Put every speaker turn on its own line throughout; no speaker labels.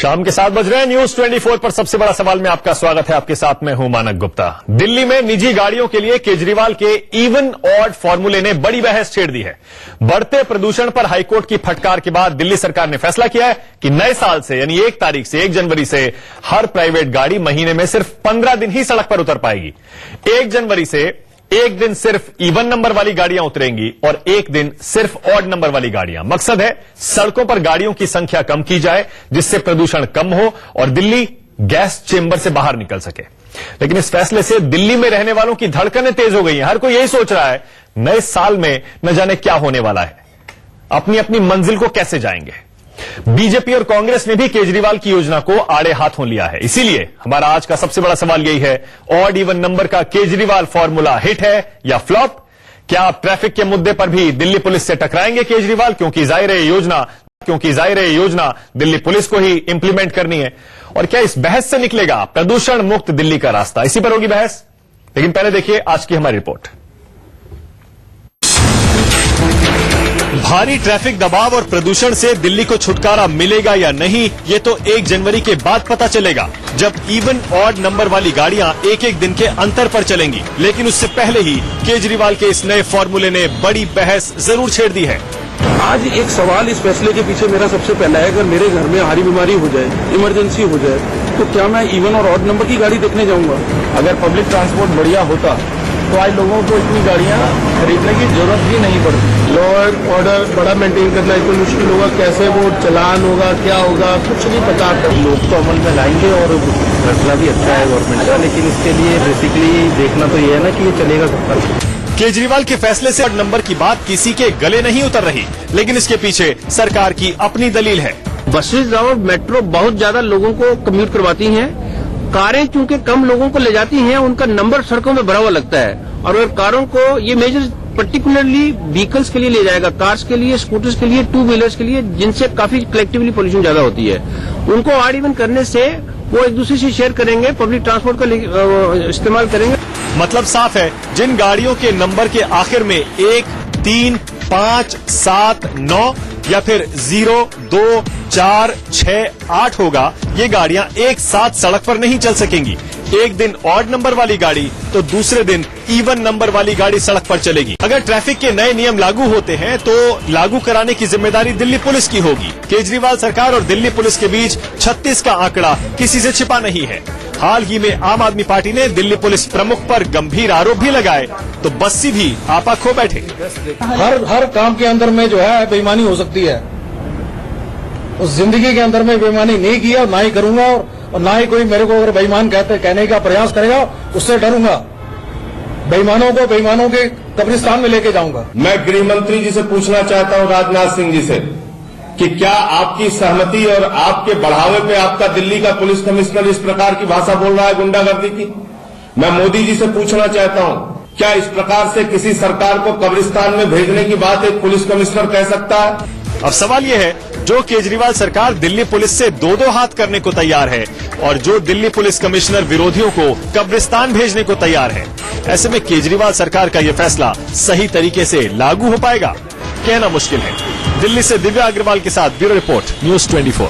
शाम के 7 बज रहे हैं। न्यूज 24 पर सबसे बड़ा सवाल में आपका स्वागत है। आपके साथ मैं हूं मानक गुप्ता। दिल्ली में निजी गाड़ियों के लिए केजरीवाल के इवन ऑड फॉर्मूले ने बड़ी बहस छेड़ दी है। बढ़ते प्रदूषण पर हाईकोर्ट की फटकार के बाद दिल्ली सरकार ने फैसला किया है कि नए साल से यानी 1 तारीख से 1 जनवरी से हर प्राइवेट गाड़ी महीने में सिर्फ 15 दिन ही सड़क पर उतर पाएगी। 1 जनवरी से एक दिन सिर्फ इवन नंबर वाली गाड़ियां उतरेंगी और एक दिन सिर्फ ऑड नंबर वाली गाड़ियां। मकसद है सड़कों पर गाड़ियों की संख्या कम की जाए जिससे प्रदूषण कम हो और दिल्ली गैस चेंबर से बाहर निकल सके। लेकिन इस फैसले से दिल्ली में रहने वालों की धड़कनें तेज हो गई हैं। हर कोई यही सोच रहा है नए साल में न जाने क्या होने वाला है, अपनी अपनी मंजिल को कैसे जाएंगे। बीजेपी और कांग्रेस ने भी केजरीवाल की योजना को आड़े हाथों लिया है। इसीलिए हमारा आज का सबसे बड़ा सवाल यही है, ऑड इवन नंबर का केजरीवाल फॉर्मूला हिट है या फ्लॉप? क्या आप ट्रैफिक के मुद्दे पर भी दिल्ली पुलिस से टकराएंगे केजरीवाल? क्योंकि जाहिर है ये योजना दिल्ली पुलिस को ही इंप्लीमेंट करनी है। और क्या इस बहस से निकलेगा प्रदूषण मुक्त दिल्ली का रास्ता? इसी पर होगी बहस। लेकिन पहले देखिए आज की हमारी रिपोर्ट। भारी ट्रैफिक दबाव और प्रदूषण से दिल्ली को छुटकारा मिलेगा या नहीं, ये तो 1 जनवरी के बाद पता चलेगा, जब इवन ऑड नंबर वाली गाड़ियां एक दिन के अंतर पर चलेंगी। लेकिन उससे पहले ही केजरीवाल के इस नए फॉर्मूले ने बड़ी बहस जरूर छेड़ दी है।
आज एक सवाल इस फैसले के पीछे मेरा सबसे पहला है, अगर मेरे घर में भारी बीमारी हो जाए, इमरजेंसी हो जाए, तो क्या मैं इवन और ऑड नंबर की गाड़ी देखने जाऊंगा?
अगर पब्लिक ट्रांसपोर्ट बढ़िया होता तो आज लोगों को इतनी गाड़ियां खरीदने की जरूरत भी नहीं पड़ती।
लॉ एंड ऑर्डर बड़ा मेंटेन करना इतना मुश्किल होगा, कैसे वो चलान होगा, क्या होगा, कुछ नहीं पता।
लोग तो अमल में लाएंगे और फैसला भी अच्छा है गवर्नमेंट का, लेकिन इसके लिए बेसिकली देखना तो ये है ना कि ये चलेगा कब तक।
केजरीवाल के फैसले से ऑड नंबर की बात किसी के गले नहीं उतर रही, लेकिन इसके पीछे सरकार की अपनी दलील है।
बसेज और मेट्रो बहुत ज्यादा लोगों को कम्यूट करवाती हैं। कारें चूंकि कम लोगों को ले जाती हैं, उनका नंबर सड़कों में भरा हुआ लगता है। और अगर कारों को ये मेजर पर्टिकुलरली व्हीकल्स के लिए ले जाएगा, कार्स के लिए, स्कूटर्स के लिए, 2 व्हीलर्स के लिए, जिनसे काफी कलेक्टिवली पोल्यूशन ज्यादा होती है, उनको ऑड इवन करने से वो एक दूसरे से शेयर करेंगे, पब्लिक ट्रांसपोर्ट का इस्तेमाल करेंगे।
मतलब साफ है, जिन गाड़ियों के नंबर के आखिर में 1, 3, 5, 7, 9 या फिर 0, 2, 4, 6, 8 होगा, ये गाड़ियां एक साथ सड़क पर नहीं चल सकेंगी। एक दिन ऑड नंबर वाली गाड़ी तो दूसरे दिन इवन नंबर वाली गाड़ी सड़क पर चलेगी। अगर ट्रैफिक के नए नियम लागू होते हैं तो लागू कराने की जिम्मेदारी दिल्ली पुलिस की होगी। केजरीवाल सरकार और दिल्ली पुलिस के बीच 36 का आंकड़ा किसी से छिपा नहीं है। हाल ही में आम आदमी पार्टी ने दिल्ली पुलिस प्रमुख पर गंभीर आरोप भी लगाए तो बस्सी भी आपा खो बैठे।
हर काम के अंदर में जो है बेईमानी हो सकती है। उस जिंदगी के अंदर में बेईमानी नहीं किया, ना ही करूंगा, और ना ही कोई मेरे को अगर बेईमान कहने का प्रयास करेगा उससे डरूंगा। बेईमानों के कब्रिस्तान में लेके जाऊंगा।
मैं गृह मंत्री जी से पूछना चाहता हूं, राजनाथ सिंह जी से, कि क्या आपकी सहमति और आपके बढ़ावे पे आपका दिल्ली का पुलिस कमिश्नर इस प्रकार की भाषा बोल रहा है गुंडागर्दी की? मैं मोदी जी से पूछना चाहता हूं, क्या इस प्रकार से किसी सरकार को कब्रिस्तान में भेजने की बात एक पुलिस कमिश्नर कह सकता है?
अब सवाल यह है, जो केजरीवाल सरकार दिल्ली पुलिस से 2-2 हाथ करने को तैयार है और जो दिल्ली पुलिस कमिश्नर विरोधियों को कब्रिस्तान भेजने को तैयार है, ऐसे में केजरीवाल सरकार का यह फैसला सही तरीके से लागू हो पाएगा? कहना मुश्किल है। दिल्ली से दिव्या अग्रवाल के साथ ब्यूरो रिपोर्ट, न्यूज 24।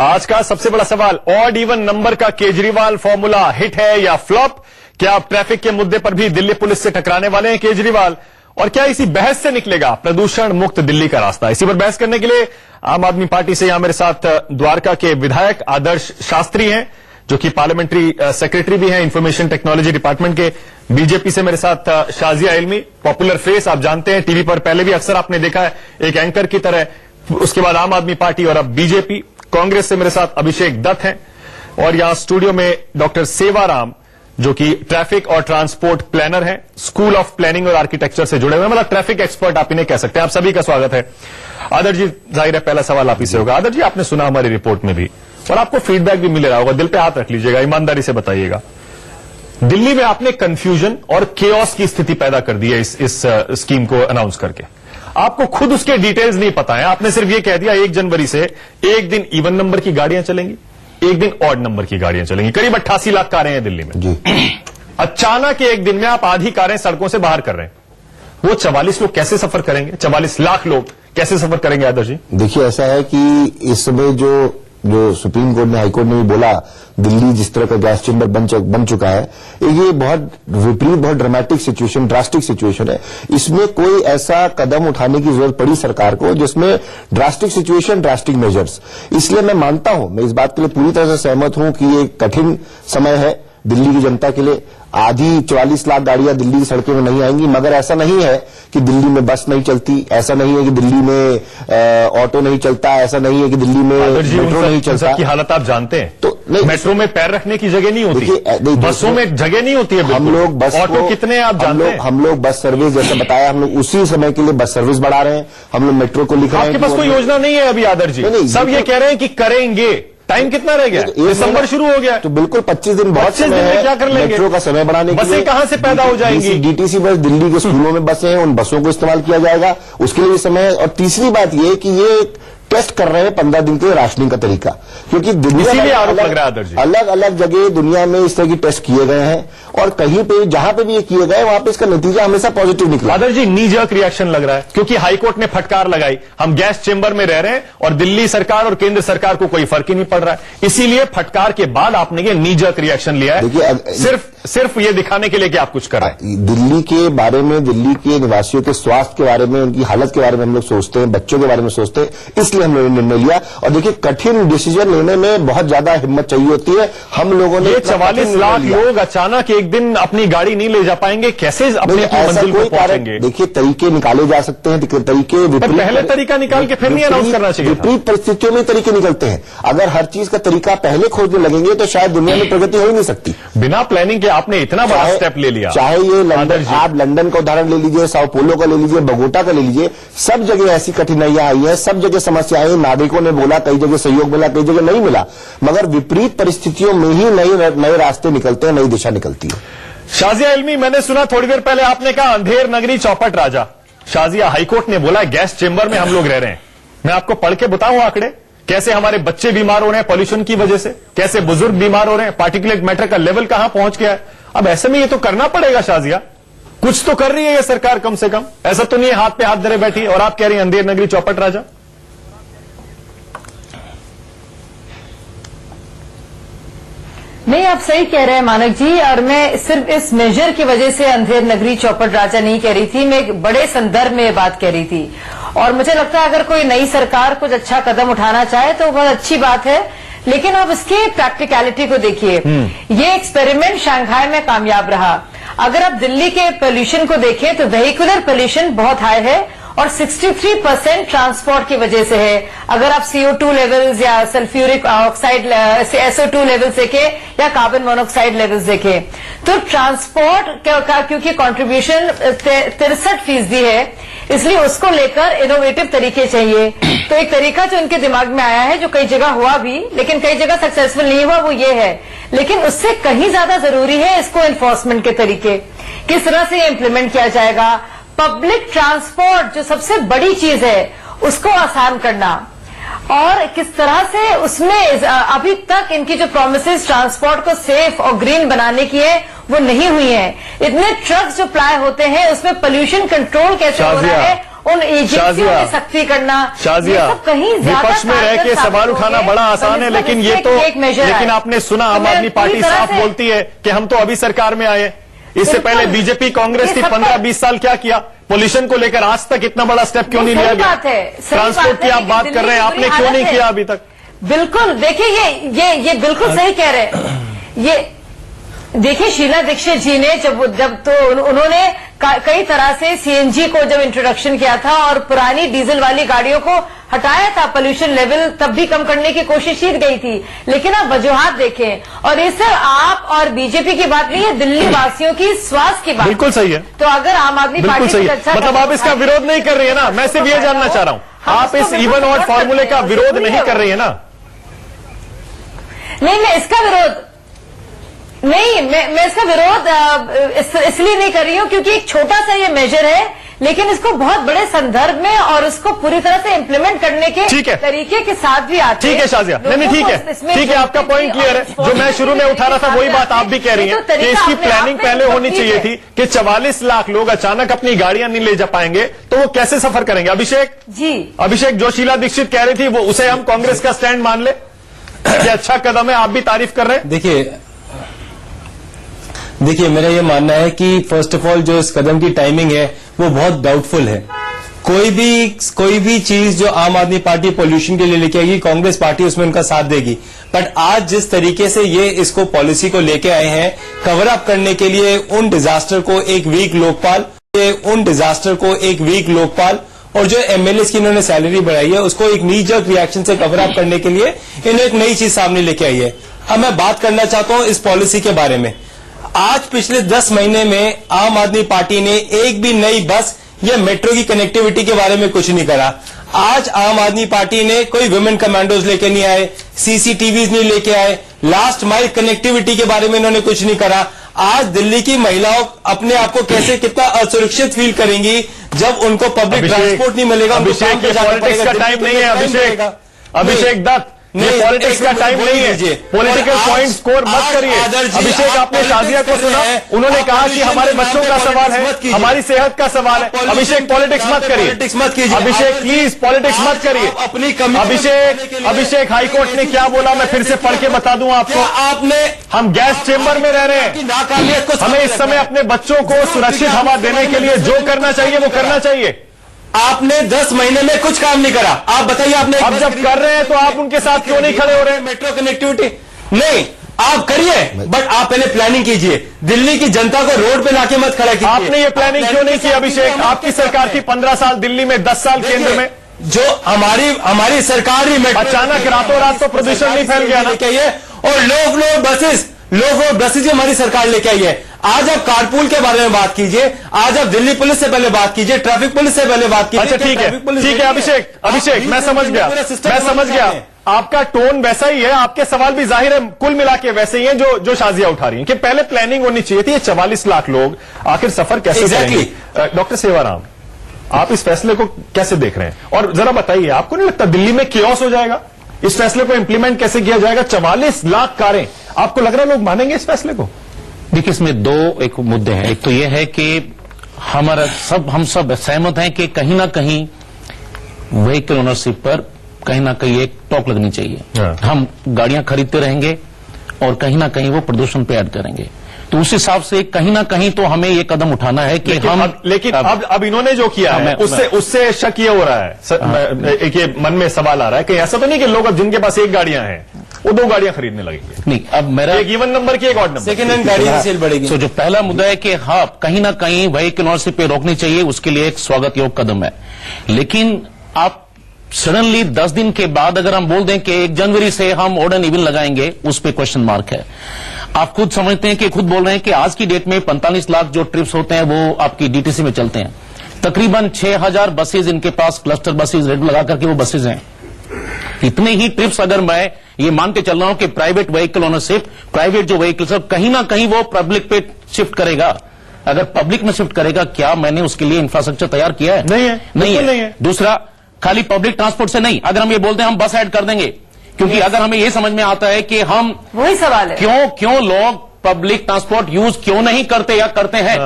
आज का सबसे बड़ा सवाल, ऑड इवन नंबर का केजरीवाल फॉर्मूला हिट है या फ्लॉप? क्या आप ट्रैफिक के मुद्दे पर भी दिल्ली पुलिस से टकराने वाले हैं केजरीवाल? और क्या इसी बहस से निकलेगा प्रदूषण मुक्त दिल्ली का रास्ता? इसी पर बहस करने के लिए आम आदमी पार्टी से यहां मेरे साथ द्वारका के विधायक आदर्श शास्त्री हैं, जो कि पार्लियामेंट्री सेक्रेटरी भी हैं इंफॉर्मेशन टेक्नोलॉजी डिपार्टमेंट के। बीजेपी से मेरे साथ शाजिया इल्मी, पॉपुलर फेस, आप जानते हैं टीवी पर पहले भी अक्सर आपने देखा है एक एंकर की तरह। उसके बाद आम आदमी पार्टी और अब बीजेपी। कांग्रेस से मेरे साथ अभिषेक दत्त हैं और यहां स्टूडियो में डॉक्टर सेवाराम, जो कि ट्रैफिक और ट्रांसपोर्ट प्लानर हैं, स्कूल ऑफ प्लानिंग और आर्किटेक्चर से जुड़े हुए, मतलब ट्रैफिक एक्सपर्ट आप इन्हें कह सकते हैं। आप सभी का स्वागत है। आदर जी, जाहिर है पहला सवाल आप ही से होगा। आदर जी, आपने सुना हमारी रिपोर्ट में भी और आपको फीडबैक भी मिल रहा होगा, दिल पे हाथ रख लीजिएगा, ईमानदारी से बताइएगा। दिल्ली में आपने कंफ्यूजन और केओस की स्थिति पैदा कर दी है इस स्कीम को अनाउंस करके। आपको खुद उसके डिटेल्स नहीं पता है, आपने सिर्फ ये कह दिया 1 जनवरी से एक दिन इवन नंबर की गाड़ियां चलेंगी, एक दिन ऑड नंबर की गाड़ियां चलेंगी। करीब 88 लाख कारें हैं दिल्ली में जी। अचानक एक दिन में आप आधी कारें सड़कों से बाहर कर रहे हैं। वो 44 लोग कैसे सफर करेंगे? 44 लाख लोग कैसे सफर करेंगे आदर्श जी?
देखिए, ऐसा है कि इस समय जो सुप्रीम कोर्ट ने, हाई कोर्ट ने भी बोला, दिल्ली जिस तरह का गैस चेंबर बन चुका है, ये बहुत विपरीत, बहुत ड्रामेटिक सिचुएशन, ड्रास्टिक सिचुएशन है। इसमें कोई ऐसा कदम उठाने की जरूरत पड़ी सरकार को जिसमें ड्रास्टिक सिचुएशन, ड्रास्टिक मेजर्स। इसलिए मैं मानता हूं, मैं इस बात के लिए पूरी तरह से सहमत हूं कि ये कठिन समय है दिल्ली की जनता के लिए। आधी 44 लाख गाड़ियां दिल्ली की सड़कों में नहीं आएंगी, मगर ऐसा नहीं है कि दिल्ली में बस नहीं चलती, ऐसा नहीं है कि दिल्ली में ऑटो नहीं चलता, ऐसा नहीं है कि दिल्ली में मेट्रो नहीं चलता।
की हालत आप जानते हैं,
तो
मेट्रो में पैर रखने की जगह नहीं होती, बसों में जगह नहीं होती है।
हम लोग बस,
ऑटो कितने आप जानते हैं?
हम लोग बस सर्विस, जैसे बताया, हम लोग उसी समय के लिए बस सर्विस बढ़ा रहे हैं। हम लोग मेट्रो को लिख रहे हैं।
आपके पास कोई योजना नहीं है अभी आदर्श जी? सब ये कह रहे हैं कि करेंगे। टाइम कितना रह गया? दिसंबर शुरू हो गया,
तो बिल्कुल 25 दिन बहुत समय है।
क्या कर लेंगे?
मेट्रो का समय बढ़ाने के लिए
बसें कहां से पैदा हो जाएंगी?
डीटीसी बस, दिल्ली के स्कूलों में बसें हैं, उन बसों को इस्तेमाल किया जाएगा, उसके लिए समय है। और तीसरी बात ये कि ये टेस्ट कर रहे हैं 15 दिन के राशनिंग का तरीका, क्योंकि दुनिया में अलग अलग जगह दुनिया में इस तरह की टेस्ट किए गए हैं, और कहीं पे जहां पे भी ये किए गए वहां पे इसका नतीजा हमेशा पॉजिटिव निकला।
आदर्श जी, नी जर्क रिएक्शन लग रहा है, क्योंकि हाईकोर्ट ने फटकार लगाई, हम गैस चेंबर में रह रहे हैं और दिल्ली सरकार और केंद्र सरकार को कोई फर्क ही नहीं पड़ रहा है। इसीलिए फटकार के बाद आपने ये नी जर्क रिएक्शन लिया है। देखिए, सिर्फ ये दिखाने के लिए कि आप कुछ कर रहे हैं।
दिल्ली के बारे में, दिल्ली के निवासियों के स्वास्थ्य के बारे में, उनकी हालत के बारे में हम लोग सोचते हैं, बच्चों के बारे में सोचते हैं, इसलिए हम लोगों ने निर्णय लिया। और देखिए, कठिन डिसीजन लेने में बहुत ज्यादा हिम्मत चाहिए होती है। हम लोगों ने
44 लाख लोग अचानक एक दिन अपनी गाड़ी नहीं ले जा पाएंगे, कैसे अपनी मंजिल को पहुंचेंगे?
देखिए, तरीके निकाले जा सकते हैं, तरीके
पहले तरीका निकाल के फिर नहीं अनाउंस करना चाहिए।
विपरीत परिस्थितियों में तरीके निकलते हैं। अगर हर चीज का तरीका पहले खोजने लगेंगे तो शायद दुनिया में प्रगति हो ही नहीं सकती।
बिना प्लानिंग के आपने इतना बड़ा स्टेप ले लिया।
चाहे ये लंदन, आप लंदन का उदाहरण ले लीजिए, साओ पोलो का ले लीजिए, बगोटा का ले लीजिए, सब जगह ऐसी कठिनाइयां आई है, सब जगह समस्याएं आई। नागरिकों ने बोला, कई जगह सहयोग मिला, कई जगह नहीं मिला, मगर विपरीत परिस्थितियों में ही नए रास्ते निकलते हैं, नई दिशा निकलती है।
शाजिया इल्मी, मैंने सुना थोड़ी देर पहले आपने कहा अंधेर नगरी चौपट राजा। शाजिया, हाईकोर्ट ने बोला गैस चेंबर में हम लोग रह रहे हैं। मैं आपको पढ़ के बताऊं आंकड़े, कैसे हमारे बच्चे बीमार हो रहे हैं पॉल्यूशन की वजह से, कैसे बुजुर्ग बीमार हो रहे हैं, पार्टिकुलेट मैटर का लेवल कहां पहुंच गया है। अब ऐसे में ये तो करना पड़ेगा शाजिया, कुछ तो कर रही है ये सरकार कम से कम। ऐसा तो नहीं है हाथ पे हाथ धरे बैठी और आप कह रही हैं अंधेर नगरी चौपट राजा।
नहीं, आप सही कह रहे हैं मानक जी, और मैं सिर्फ इस मेजर की वजह से अंधेर नगरी चौपट राजा नहीं कह रही थी, मैं एक बड़े संदर्भ में ये बात कह रही थी। और मुझे लगता है अगर कोई नई सरकार कुछ अच्छा कदम उठाना चाहे तो बहुत अच्छी बात है, लेकिन आप इसकी प्रैक्टिकलिटी को देखिए। ये एक्सपेरिमेंट शंघाई में कामयाब रहा। अगर आप दिल्ली के पोल्यूशन को देखें तो वेहिकुलर पोल्यूशन बहुत हाई है और 63% ट्रांसपोर्ट की वजह से है। अगर आप CO2 लेवल्स या सल्फ्यूरिक ऑक्साइड SO2 लेवल्स देखें या कार्बन मोनोऑक्साइड लेवल्स देखें, तो ट्रांसपोर्ट का क्योंकि कंट्रीब्यूशन 63% है, इसलिए उसको लेकर इनोवेटिव तरीके चाहिए। तो एक तरीका जो उनके दिमाग में आया है, जो कई जगह हुआ भी लेकिन कई जगह सक्सेसफुल नहीं हुआ, वो ये है। लेकिन उससे कहीं ज्यादा जरूरी है इसको एनफोर्समेंट के तरीके, किस तरह से ये इम्प्लीमेंट किया जाएगा। पब्लिक ट्रांसपोर्ट जो सबसे बड़ी चीज है उसको आसान करना, और किस तरह से उसमें अभी तक इनकी जो प्रोमिसेस ट्रांसपोर्ट को सेफ और ग्रीन बनाने की है वो नहीं हुई है। इतने ट्रक्स जो प्लाई होते हैं उसमें पोल्यूशन कंट्रोल कैसे हो रहा है, उन एजेंसियों में सख्ती करना, ये सब कहीं ज्यादा
विपक्ष में रह के सवाल उठाना बड़ा आसान है, लेकिन ये तो लेकिन आपने सुना आम आदमी पार्टी साफ बोलती है कि हम तो अभी सरकार में आए। इससे पहले बीजेपी कांग्रेस थी 15-20 साल, क्या किया पोल्यूशन को लेकर? आज तक इतना बड़ा स्टेप क्यों नहीं लिया गया? ट्रांसपोर्ट की आप बात कर रहे हैं, आपने क्यों नहीं किया अभी तक?
बिल्कुल, देखिए ये बिल्कुल सही कह रहे हैं। ये देखिए, शीला दीक्षित जी ने जब तो उन्होंने कई तरह से CNG को जब इंट्रोडक्शन किया था और पुरानी डीजल वाली गाड़ियों को हटाया था, पोल्यूशन लेवल तब भी कम करने की कोशिश की गई थी। लेकिन आप वजूहात देखें, और ये सिर्फ आप और बीजेपी की बात नहीं है, दिल्ली वासियों की स्वास्थ्य की बात।
बिल्कुल सही है।
तो अगर आम आदमी
बिल्कुल सही है, मतलब आप इसका विरोध नहीं कर रही है ना? मैं सिर्फ ये जानना चाह रहा हूं, आप इस इवन ऑड फॉर्मूले का विरोध नहीं कर रही है ना?
नहीं, मैं इसका विरोध नहीं, मैं इसका विरोध इसलिए नहीं कर रही हूं क्योंकि एक छोटा सा ये मेजर है लेकिन इसको बहुत बड़े संदर्भ में और उसको पूरी तरह से इम्प्लीमेंट करने के
ठीक है।
तरीके के साथ भी आते
ठीक है शाजिया, नहीं ठीक है, ठीक है, आपका पॉइंट क्लियर है। जो मैं शुरू में उठा रहा था वही बात आप भी कह रही हैं कि इसकी प्लानिंग पहले होनी चाहिए थी कि 44 लाख लोग अचानक अपनी गाड़ियां नहीं ले जा पाएंगे तो वो कैसे सफर करेंगे। अभिषेक जो शीला दीक्षित कह रही थी वो उसे हम कांग्रेस का स्टैंड मान ले कि अच्छा कदम है, आप भी तारीफ कर रहे हैं।
देखिए मेरा ये मानना है कि फर्स्ट ऑफ ऑल जो इस कदम की टाइमिंग है वो बहुत डाउटफुल है। कोई भी चीज जो आम आदमी पार्टी पॉल्यूशन के लिए लेके आएगी, कांग्रेस पार्टी उसमें उनका साथ देगी। बट आज जिस तरीके से ये इसको पॉलिसी को लेके आए हैं कवर अप करने के लिए उन डिजास्टर को एक वीक लोकपाल और जो एमएलए की इन्होंने सैलरी बढ़ाई है उसको एक नी जर्क रिएक्शन से कवर अप करने के लिए इन्होंने एक नई चीज सामने लेके आई है। अब मैं बात करना चाहता हूं इस पॉलिसी के बारे में। आज पिछले 10 महीने में आम आदमी पार्टी ने एक भी नई बस या मेट्रो की कनेक्टिविटी के बारे में कुछ नहीं करा। आज आम आदमी पार्टी ने कोई वुमेन कमांडोज लेके नहीं आए, सीसीटीवीज नहीं लेके आए, लास्ट माइल कनेक्टिविटी के बारे में इन्होंने कुछ नहीं करा। आज दिल्ली की महिलाओं अपने आप को कैसे कितना असुरक्षित फील करेंगी जब उनको पब्लिक ट्रांसपोर्ट नहीं मिलेगा।
अभिषेक ये पॉलिटिक्स का टाइम नहीं है। अभिषेक दत्त ये पॉलिटिक्स का टाइम नहीं है। पॉलिटिकल पॉइंट स्कोर मत करिए। अभिषेक आपने शाजिया को सुना, उन्होंने कहा कि हमारे बच्चों का सवाल है, हमारी सेहत का सवाल है। अभिषेक पॉलिटिक्स मत करिए। अभिषेक प्लीज पॉलिटिक्स मत करिए। अभिषेक हाईकोर्ट ने क्या बोला मैं फिर से पढ़ के बता दूं आपको। हम गैस चेंबर में रह रहे हैं, हमें इस समय अपने बच्चों को सुरक्षित हवा देने के लिए जो करना चाहिए वो करना चाहिए।
आपने 10 महीने में कुछ काम नहीं करा। आप बताइए आपने
अब जब कर रहे हैं तो आप उनके साथ क्यों नहीं खड़े हो रहे हैं?
मेट्रो कनेक्टिविटी नहीं आप करिए बट आप पहले प्लानिंग कीजिए। दिल्ली की जनता को रोड पे लाके मत खड़ा कीजिए।
आपने ये प्लानिंग क्यों नहीं की अभिषेक? आपकी सरकार थी 15 साल दिल्ली में, 10 साल केंद्र में।
जो हमारी सरकार ही
अचानक रातों रात तो प्रदूषण नहीं फैल गया ना।
और लो फ्लोर बसेज हमारी सरकार लेके आई है। आज आप कारपूल के बारे में बात कीजिए, आज आप दिल्ली पुलिस से पहले बात कीजिए, ट्रैफिक पुलिस से पहले बात कीजिए।
अच्छा ठीक है अभिषेक मैं समझ गया आपका टोन वैसा ही है, आपके सवाल भी जाहिर है कुल मिला के वैसे ही हैं जो शाजिया उठा रही हैं कि पहले प्लानिंग होनी चाहिए थी। 44 लाख लोग आखिर सफर कैसे करेंगे? डॉक्टर सेवाराम आप इस फैसले को कैसे देख रहे हैं? और जरा बताइए आपको नहीं लगता दिल्ली में कियोस हो जाएगा? इस फैसले को इंप्लीमेंट कैसे किया जाएगा? 44 लाख कारें, आपको लग रहा है लोग मानेंगे इस फैसले को?
देखिए इसमें एक मुद्दे हैं। एक तो यह है कि हम सब सहमत हैं कि कहीं ना कहीं व्हीकल ओनरशिप पर कहीं ना कहीं एक टॉक लगनी चाहिए। हम गाड़ियां खरीदते रहेंगे और कहीं ना कहीं वो प्रदूषण पे ऐड करेंगे, तो उस हिसाब से कहीं ना कहीं तो हमें ये कदम उठाना है कि
लेकिन अब इन्होंने जो किया है उससे शक ये हो रहा है, एक ये मन में सवाल आ रहा है कि ऐसा तो नहीं कि लोग अब जिनके पास एक गाड़ियां हैं वो 2 गाड़ियां खरीदने लगेंगे।
नहीं, अब मेरा
एक इवन नंबर की एक ऑड नंबर,
सेकंड हैंड गाड़ी की सेल बढ़ेगी।
तो जो पहला मुद्दा है कि हाँ कहीं ना कहीं व्हीकल ओनरशिप पे रोकनी चाहिए, उसके लिए एक स्वागत योग कदम है। लेकिन आप सडनली 10 दिन के बाद अगर हम बोल दें कि 1 जनवरी से हम ऑड एंड इवन लगाएंगे, उस पर क्वेश्चन मार्क है। आप खुद समझते हैं कि खुद बोल रहे हैं कि आज की डेट में 45 लाख जो ट्रिप्स होते हैं वो आपकी डीटीसी में चलते हैं। तकरीबन 6000 बसेज इनके पास क्लस्टर बसेज रेट लगा करके वो बसेज हैं। इतने ही ट्रिप्स अगर मैं ये मान के चल रहा हूं कि प्राइवेट व्हीकल ओनरशिप, प्राइवेट जो व्हीकल सब कहीं ना कहीं वो पब्लिक पे शिफ्ट करेगा। अगर पब्लिक में शिफ्ट करेगा, क्या मैंने उसके लिए इंफ्रास्ट्रक्चर तैयार किया है? नहीं है। दूसरा, खाली पब्लिक ट्रांसपोर्ट से नहीं, अगर हम ये बोलते हैं हम बस ऐड कर देंगे, क्योंकि अगर हमें ये समझ में आता है कि हम
वही सवाल है
क्यों लोग पब्लिक ट्रांसपोर्ट यूज क्यों नहीं करते या करते हैं,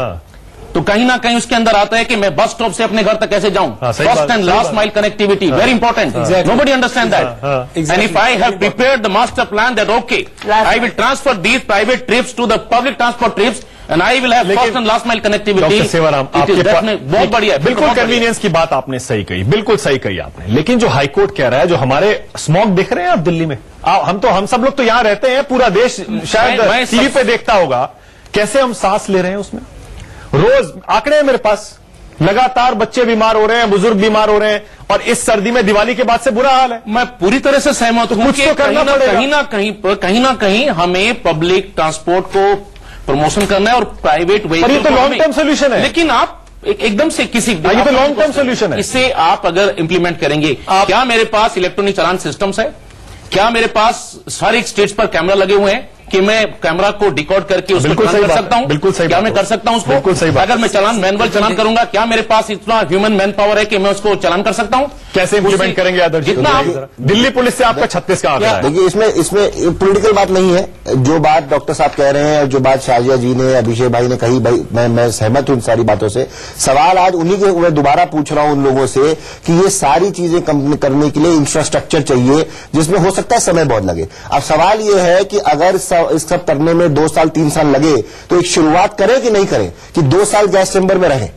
तो कहीं ना कहीं उसके अंदर आता है कि मैं बस स्टॉप से अपने घर तक कैसे जाऊं। First and last mile connectivity very important, nobody understand that. And if I have prepared the master plan that okay I will transfer these private trips to the public transport trips and I will have first and last mile connectivity.
Sevaram बहुत बढ़िया, बिल्कुल convenience की बात आपने सही कही, बिल्कुल सही कही आपने। लेकिन जो हाईकोर्ट कह रहा है, जो हमारे स्मॉग दिख रहे हैं आप दिल्ली में, हम सब लोग तो यहां रहते हैं, पूरा देश शायद टीवी पे देखता होगा, कैसे हम सांस ले रहे हैं उसमें। रोज आंकड़े हैं मेरे पास, लगातार बच्चे बीमार हो रहे हैं, बुजुर्ग बीमार हो रहे हैं, और इस सर्दी में दिवाली के बाद से बुरा हाल है।
मैं पूरी तरह से सहमत हूं कि कहीं ना कहीं हमें पब्लिक ट्रांसपोर्ट को प्रमोशन करना है और प्राइवेट व्हीकल।
ये तो लॉन्ग टर्म सोल्यूशन है।
लेकिन आप एकदम से किसी
ये तो लॉन्ग टर्म सोल्यूशन है।
इससे आप अगर इंप्लीमेंट करेंगे, क्या मेरे पास इलेक्ट्रॉनिक चालान सिस्टम्स है? क्या मेरे पास हर एक स्टेट्स पर कैमरा लगे हुए हैं?
कि मैं कैमरा को डिकॉर्ड करके उसको
बिल्कुल
चालान
सही
कर
बात,
सकता हूं?
बिल्कुल सही
क्या
बात
मैं
है।
कर सकता हूं उसको?
बिल्कुल सही बात।
अगर मैं मैनुअल चालान करूंगा, क्या मेरे पास इतना ह्यूमन मैन पावर है कि मैं उसको चालान कर सकता हूं?
कैसे इंप्लीमेंट करेंगे आदर्श जी?
जितना आप
दिल्ली पुलिस से आपका 36 का आंकड़ा है।
देखिए इसमें पॉलिटिकल बात नहीं है। जो बात डॉक्टर साहब कह रहे हैं और जो बात शाजिया जी ने, अभिषेक भाई ने कही, भाई मैं सहमत हूं इन सारी बातों से। सवाल आज उन्हीं के, मैं दोबारा पूछ रहा हूं उन लोगों से कि ये सारी चीजें करने के लिए इंफ्रास्ट्रक्चर चाहिए, जिसमें हो सकता है समय बहुत लगे। अब सवाल ये है कि अगर इस सब करने में 2 साल 3 साल लगे तो एक शुरुआत करें कि नहीं करें, कि 2 साल गैस चेंबर में रहें?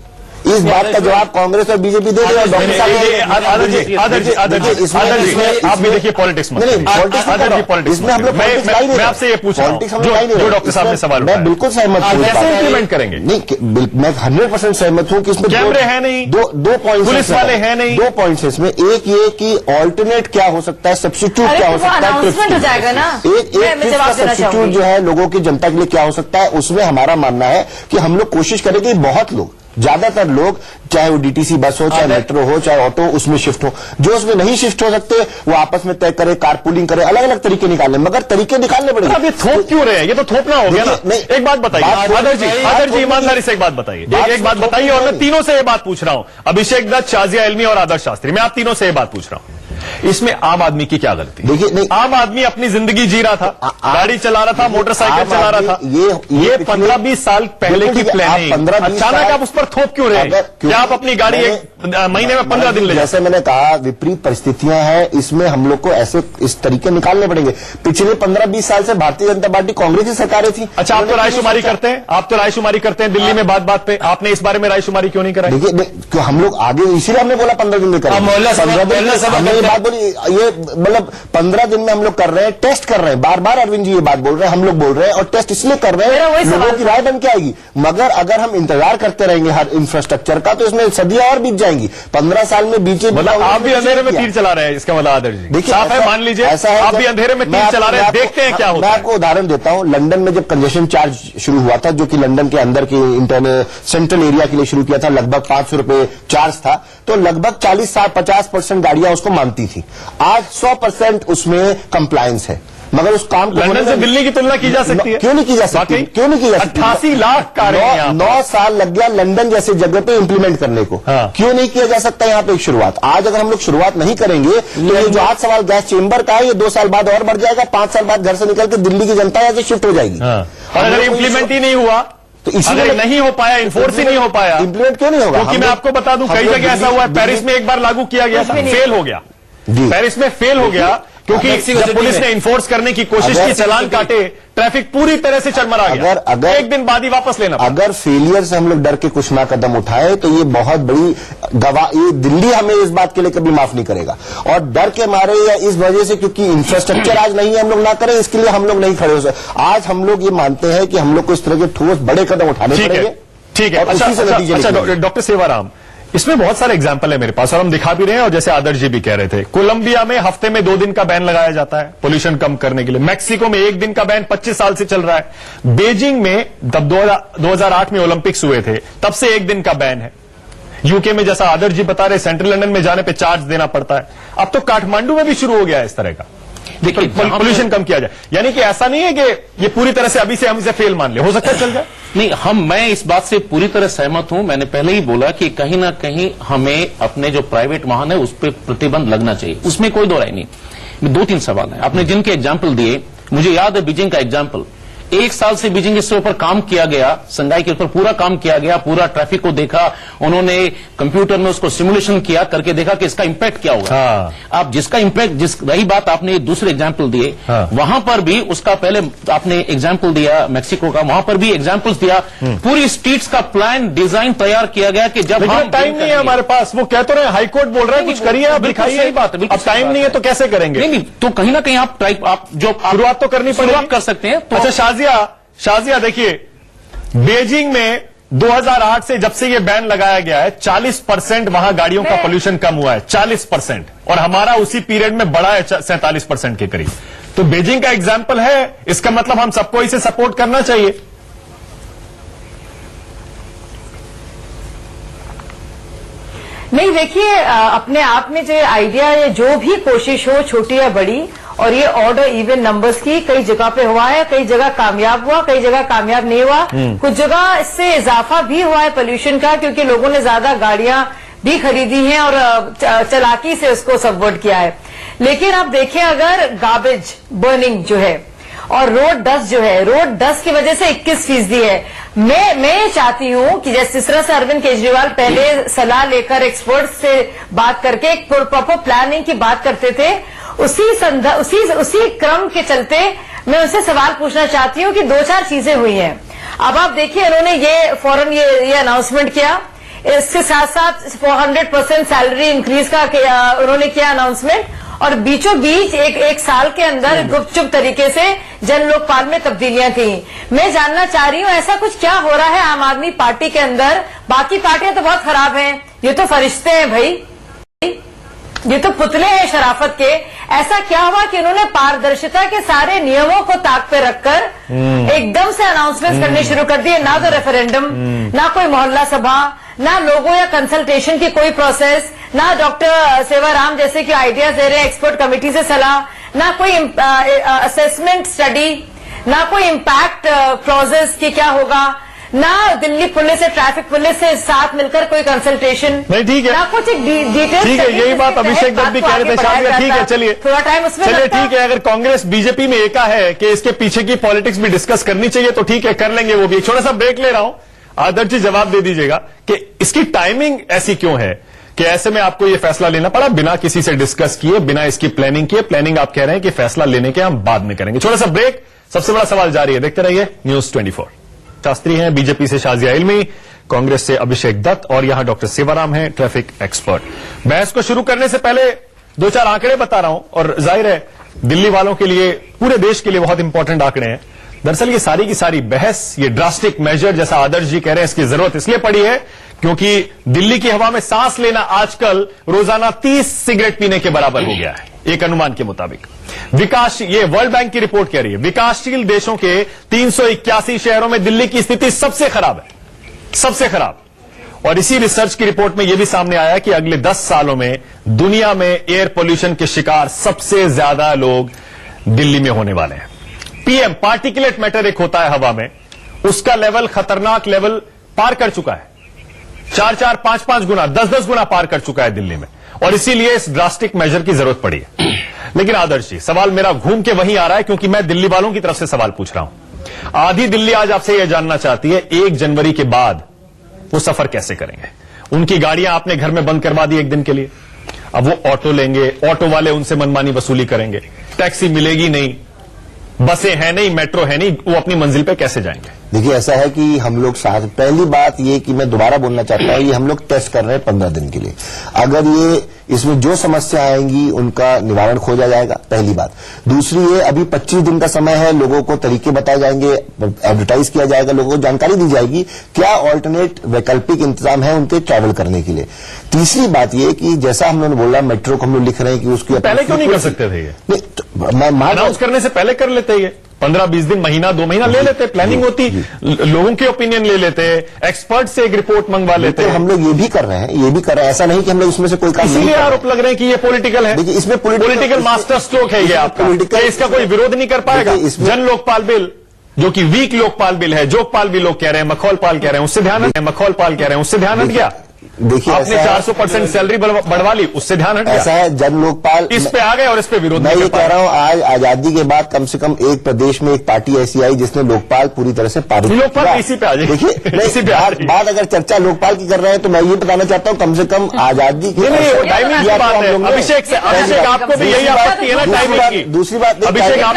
इस बात का जवाब कांग्रेस और बीजेपी दे रहे हैं।
आदर्श जी आप भी देखिए पॉलिटिक्स में,
इसमें हम लोग
मैं आपसे ये पूछ रहा हूं जो डॉक्टर साहब ने सवाल
मैं बिल्कुल सहमत हूं।
कैसे इंप्लीमेंट करेंगे?
नहीं, मैं 100% सहमत हूं कि इसमें
कैमरे हैं नहीं,
दो पॉइंट्स,
पुलिस वाले हैं नहीं,
2 पॉइंट्स इसमें। एक ये कि ऑल्टरनेट क्या हो सकता है, सब्स्टिट्यूट क्या हो सकता है,
अनाउंसमेंट हो जाएगा ना।
एक सब्स्टिट्यूट जो है लोगों की, जनता के लिए क्या हो सकता है, उसमें हमारा मानना है कि हम लोग कोशिश करेंगे। बहुत लोग, ज्यादातर लोग, चाहे वो डीटीसी बस हो, चाहे मेट्रो हो, चाहे ऑटो, उसमें शिफ्ट हो। जो उसमें नहीं शिफ्ट हो सकते वो आपस में तय करे, कारपूलिंग करे, अलग अलग तरीके निकालने, मगर तरीके निकालने पड़ेंगे।
अब ये थोप क्यों रहे हैं? ये तो थोपना हो गया ना। एक बात बताइए आदर्श जी, ईमानदारी से एक बात बताइए, एक बात बताइए। और मैं तीनों से ये बात पूछ रहा हूं, अभिषेक दत्त, शाजिया इल्मी और आदर्श शास्त्री, मैं आप तीनों से ये बात पूछ रहा हूं, इसमें आम आदमी की क्या गलती?
देखिए, नहीं,
आम आदमी अपनी जिंदगी जी रहा था, गाड़ी चला रहा था, मोटरसाइकिल चला रहा था। ये 15-20 साल पहले की प्लानिंग, अचानक आप उस पर थोप क्यों रहे हैं? क्या आप अपनी गाड़ी एक महीने में 15 दिन ले?
जैसे मैंने कहा, विपरीत परिस्थितियां हैं, इसमें हम लोग को ऐसे इस तरीके निकालने पड़ेंगे। पिछले 15-20 साल से भारतीय जनता पार्टी, कांग्रेस की सरकारें थी।
अच्छा, आप तो रायशुमारी करते हैं, दिल्ली में बात बात पे। आपने इस बारे में रायशुमारी क्यों नहीं कराई?
देखिए, हम लोग आगे, इसीलिए हमने बोला 15 दिन में करें। 15 दिन में बात बोली, ये मतलब 15 दिन में हम लोग कर रहे हैं, टेस्ट कर रहे हैं। बार बार अरविंद जी ये बात बोल रहे हैं, हम लोग बोल रहे हैं, और टेस्ट इसलिए कर रहे हैं लोगों की राय बन के आएगी। मगर अगर हम इंतजार करते रहेंगे हर इंफ्रास्ट्रक्चर का, तो इसमें सदियां और बीत जाएंगी। 15 साल में बीचे,
मतलब आप भी अंधेरे में तीर चला रहे हैं, इसका मतलब आदर्श जी
देखिए,
साफ है, मान लीजिए आप भी अंधेरे में तीर चला रहे हैं, देखते हैं क्या होता है।
मैं आपको उदाहरण देता हूं, लंदन में जब कंजेशन चार्ज शुरू हुआ था, जो कि लंदन के अंदर के इंटरनल सेंट्रल एरिया के लिए शुरू किया था, लगभग 500 रुपए चार्ज था, तो लगभग 40-50% गाड़ियां उसको मानती थी। आज 100% उसमें कंप्लायंस है। मगर उस काम को
लंदन से दिल्ली की तुलना की जा सकती है?
क्यों नहीं की जा सकती? क्यों नहीं की जा सकती?
88 लाख कारें
9 साल लग गया लंदन जैसे जगह पे इंप्लीमेंट करने को।
हाँ।
क्यों नहीं किया जा सकता यहाँ पे एक शुरुआत? आज अगर हम लोग शुरुआत नहीं करेंगे तो ये जो आज सवाल गैस चेंबर का है, ये 2 साल बाद और बढ़ जाएगा। 5 साल बाद घर से निकल के दिल्ली की जनता यहाँ से शिफ्ट हो जाएगी।
और अगर इंप्लीमेंट ही नहीं हुआ,
तो इसीलिए
अगर नहीं हो पाया, इन्फोर्स ही नहीं हो पाया,
इंप्लीमेंट क्यों नहीं होगा?
क्योंकि मैं आपको बता दूं, कई जगह ऐसा हुआ है। पेरिस में एक बार लागू किया गया था, फेल हो गया। पेरिस में फेल हो गया क्योंकि जब पुलिस ने इन्फोर्स करने की कोशिश की, चालान काटे, ट्रैफिक पूरी तरह से चरमरा गया।
अगर
एक दिन बाद ही वापस लेना पड़ा।
अगर फेलियर से हम लोग डर के कुछ ना कदम उठाए तो ये बहुत बड़ी ये दिल्ली हमें इस बात के लिए कभी माफ नहीं करेगा। और डर के मारे या इस वजह से, क्योंकि इंफ्रास्ट्रक्चर आज नहीं है, हम लोग ना करें, इसके लिए हम लोग नहीं खड़े हो सकते। आज हम लोग ये मानते हैं कि हम लोग को इस तरह के ठोस बड़े कदम उठाने पड़ेंगे।
ठीक है। अच्छा, डॉक्टर सेवाराम, इसमें बहुत सारे एग्जाम्पल है मेरे पास और हम दिखा भी रहे हैं, और जैसे आदर्श जी भी कह रहे थे, कोलंबिया में हफ्ते में 2 दिन का बैन लगाया जाता है पोल्यूशन कम करने के लिए। मैक्सिको में 1 दिन का बैन 25 साल से चल रहा है। बीजिंग में तब 2008 में ओलंपिक्स हुए थे, तब से 1 दिन का बैन है। यूके में जैसा आदर्श जी बता रहे, सेंट्रल लंदन में जाने पे चार्ज देना पड़ता है। अब तो काठमांडू में भी शुरू हो गया है इस तरह का। देखिए, पोल्यूशन कम किया जाए, यानी कि ऐसा नहीं है कि ये पूरी तरह से अभी से हम इसे फेल मान ले, हो सकता है चल जाए।
नहीं, मैं इस बात से पूरी तरह सहमत हूं। मैंने पहले ही बोला कि कहीं ना कहीं हमें अपने जो प्राइवेट वाहन है उस पर प्रतिबंध लगना चाहिए, उसमें कोई दो राय नहीं। 2-3 सवाल है, आपने जिनके एग्जाम्पल दिए, मुझे याद है बीजिंग का एग्जाम्पल। 1 साल से बीजिंग इसके ऊपर काम किया गया, संघाई के ऊपर पूरा काम किया गया, पूरा ट्रैफिक को देखा उन्होंने, कंप्यूटर में उसको सिमुलेशन किया, करके देखा कि इसका इंपैक्ट क्या होगा। आप जिसका इंपैक्ट, रही बात आपने दूसरे एग्जाम्पल दिए, वहां पर भी उसका पहले आपने एग्जाम्पल दिया मैक्सिको का, वहां पर भी एग्जाम्पल्स दिया। पूरी स्ट्रीट्स का प्लान डिजाइन तैयार किया गया कि जब हम
टाइम नहीं है हमारे पास, वो कह तो रहे हाईकोर्ट बोल रहा है कुछ करिए, आप दिखाइए।
सही बात है,
अब टाइम नहीं है तो कैसे करेंगे?
नहीं, तो कहीं ना कहीं आप जो
शुरुआत तो करनी पड़ेगी,
शुरुआत कर सकते हैं। तो
अच्छा शाजिया देखिए, बीजिंग में 2008 से जब से ये बैन लगाया गया है, 40% वहां गाड़ियों का पोल्यूशन कम हुआ है, 40%, और हमारा उसी पीरियड में बढ़ा है 47% के करीब। तो बीजिंग का एग्जाम्पल है, इसका मतलब हम सबको इसे सपोर्ट करना चाहिए।
नहीं, देखिए, अपने आप में जो आइडिया या जो भी कोशिश हो, छोटी या बड़ी, और ये ऑड और इवन नंबर्स की कई जगह पे हुआ है, कई जगह कामयाब हुआ, कई जगह कामयाब नहीं हुआ। कुछ जगह इससे इजाफा भी हुआ है पोल्यूशन का, क्योंकि लोगों ने ज्यादा गाड़ियां भी खरीदी हैं और चालाकी से उसको सबवर्ट किया है। लेकिन आप देखें, अगर गार्बेज बर्निंग जो है और रोड डस्ट जो है, रोड डस्ट की वजह से 21% है। मैं ये चाहती हूं कि जिस तरह से अरविंद केजरीवाल पहले सलाह लेकर एक्सपर्ट्स से बात करके एक प्रॉपर प्लानिंग की बात करते थे, उसी क्रम के चलते मैं उनसे सवाल पूछना चाहती हूं कि 2-4 चीजें हुई हैं। अब आप देखिए, उन्होंने ये फौरन ये अनाउंसमेंट किया, इसके साथ साथ 400% सैलरी इंक्रीज का उन्होंने किया अनाउंसमेंट, और बीचों बीच एक साल के अंदर गुपचुप तरीके से जन लोकपाल में तब्दीलियां की। मैं जानना चाह रही हूं, ऐसा कुछ क्या हो रहा है आम आदमी पार्टी के अंदर? बाकी पार्टियां तो बहुत खराब हैं, ये तो फरिश्ते हैं भाई, ये तो पुतले हैं शराफत के। ऐसा क्या हुआ कि उन्होंने पारदर्शिता के सारे नियमों को ताक पे रखकर एकदम से अनाउंसमेंट करने शुरू कर दिए? ना तो रेफरेंडम, ना कोई मोहल्ला सभा, ना लोगों या कंसल्टेशन की कोई प्रोसेस, ना डॉक्टर सेवाराम जैसे कि आइडियाज दे रहे हैं एक्सपर्ट कमेटी से सलाह, ना कोई असेसमेंट स्टडी, ना कोई इम्पैक्ट क्लॉजेस की क्या होगा, ना दिल्ली पुलिस या ट्रैफिक पुलिस से साथ मिलकर कोई कंसल्टेशन
नहीं। ठीक है,
ना कुछ डिटेल।
ठीक है, यही बात अभिषेक दत्त भी कह रहे थे शायद। ठीक है, चलिए
थोड़ा टाइम उसमें
चलिए, ठीक है। अगर कांग्रेस बीजेपी में एका है कि इसके पीछे की पॉलिटिक्स भी डिस्कस करनी चाहिए तो ठीक है, कर लेंगे वो भी। छोटा सा ब्रेक ले रहा हूं, आदर्श जी जवाब दे दीजिएगा कि इसकी टाइमिंग ऐसी क्यों है कि ऐसे में आपको ये फैसला लेना पड़ा बिना किसी से डिस्कस किए, बिना इसकी प्लानिंग किए। प्लानिंग आप कह रहे हैं कि फैसला लेने के हम बाद में करेंगे। छोटा सा ब्रेक, सबसे बड़ा सवाल जारी है, देखते रहिए News 24। शास्त्री हैं बीजेपी से शाजिया इल्मी, कांग्रेस से अभिषेक दत्त और यहां डॉक्टर सेवाराम हैं ट्रैफिक एक्सपर्ट। बहस को शुरू करने से पहले 2-4 आंकड़े बता रहा हूं, और जाहिर है दिल्ली वालों के लिए, पूरे देश के लिए बहुत इंपॉर्टेंट आंकड़े हैं। दरअसल ये सारी की सारी बहस, ये ड्रास्टिक मेजर जैसा आदर्श जी कह रहे हैं, इसकी जरूरत इसलिए पड़ी है क्योंकि दिल्ली की हवा में सांस लेना आजकल रोजाना 30 सिगरेट पीने के बराबर हो गया है, एक अनुमान के मुताबिक। ये वर्ल्ड बैंक की रिपोर्ट कह रही है, विकासशील देशों के 381 शहरों में दिल्ली की स्थिति सबसे खराब है, सबसे खराब। और इसी रिसर्च की रिपोर्ट में यह भी सामने आया कि अगले 10 सालों में दुनिया में एयर पोल्यूशन के शिकार सबसे ज्यादा लोग दिल्ली में होने वाले हैं। पीएम, पार्टिकुलेट मैटर एक होता है हवा में, उसका लेवल खतरनाक लेवल पार कर चुका है, 4-4, 5-5 गुना, 10-10 गुना पार कर चुका है दिल्ली में, और इसीलिए इस ड्रास्टिक मेजर की जरूरत पड़ी है। लेकिन आदर्श जी, सवाल मेरा घूम के वहीं आ रहा है क्योंकि मैं दिल्ली वालों की तरफ से सवाल पूछ रहा हूं। आधी दिल्ली आज आपसे यह जानना चाहती है 1 जनवरी के बाद वो सफर कैसे करेंगे। उनकी गाड़ियां आपने घर में बंद करवा दी एक दिन के लिए, अब वो ऑटो लेंगे, ऑटो वाले उनसे मनमानी वसूली करेंगे, टैक्सी मिलेगी नहीं, बसें हैं नहीं, मेट्रो है नहीं, वो अपनी मंजिल पे कैसे जाएंगे?
देखिए, ऐसा है कि हम लोग साथ, पहली बात ये कि मैं दोबारा बोलना चाहता हूं, ये हम लोग टेस्ट कर रहे हैं 15 दिन के लिए। अगर ये इसमें जो समस्या आएंगी उनका निवारण खोजा जाएगा, पहली बात। दूसरी ये, अभी 25 दिन का समय है, लोगों को तरीके बताए जाएंगे, एडवर्टाइज किया जाएगा, लोगों को जानकारी दी जाएगी क्या ऑल्टरनेट वैकल्पिक इंतजाम है उनके ट्रैवल करने के लिए। तीसरी बात ये कि जैसा हम लोगों ने बोला, मेट्रो को हम लोग लिख रहे हैं कि उसकी
पहले क्यों नहीं कर सकते थे ये?
मैं
अनाउंस करने से पहले कर लेते ये, 15-20 दिन, महीना, 2 महीना ले लेते, प्लानिंग होती, लोगों के ओपिनियन ले लेते, एक्सपर्ट से एक रिपोर्ट मंगवा लेते।
हम लोग ये भी कर रहे हैं, ये भी कर रहे हैं, ऐसा नहीं कि हम लोग इसमें से कोई काम नहीं कर रहे हैं।
आरोप लग रहे हैं कि ये पॉलिटिकल है।
देखिए, इसमें
पॉलिटिकल मास्टर स्ट्रोक है ये आपका, इसका कोई विरोध नहीं कर पाएगा। जन लोकपाल बिल जो कि वीक लोकपाल बिल है, जोगपाल भी लोग कह रहे हैं, मखौल पाल कह रहे हैं, उससे ध्यान हट गया। देखिए, आपने 400% सैलरी बढ़वा ली, उससे ध्यान हट गया।
ऐसा है, जन लोकपाल
इस पे आ गए और इस पे विरोध।
मैं ये कह रहा हूं, आज आजादी के बाद कम से कम एक प्रदेश में एक पार्टी ऐसी आई जिसने लोकपाल पूरी तरह से पारित किया।
लोकपाल इसी पे आ जाए।
देखिए, बात अगर चर्चा लोकपाल की कर रहे हैं तो मैं ये बताना चाहता हूँ, कम से कम आजादी की
अभिषेक से, अभिषेक आपको भी यही आपत्ति है ना टाइमिंग की?
दूसरी बात,
अभिषेक आप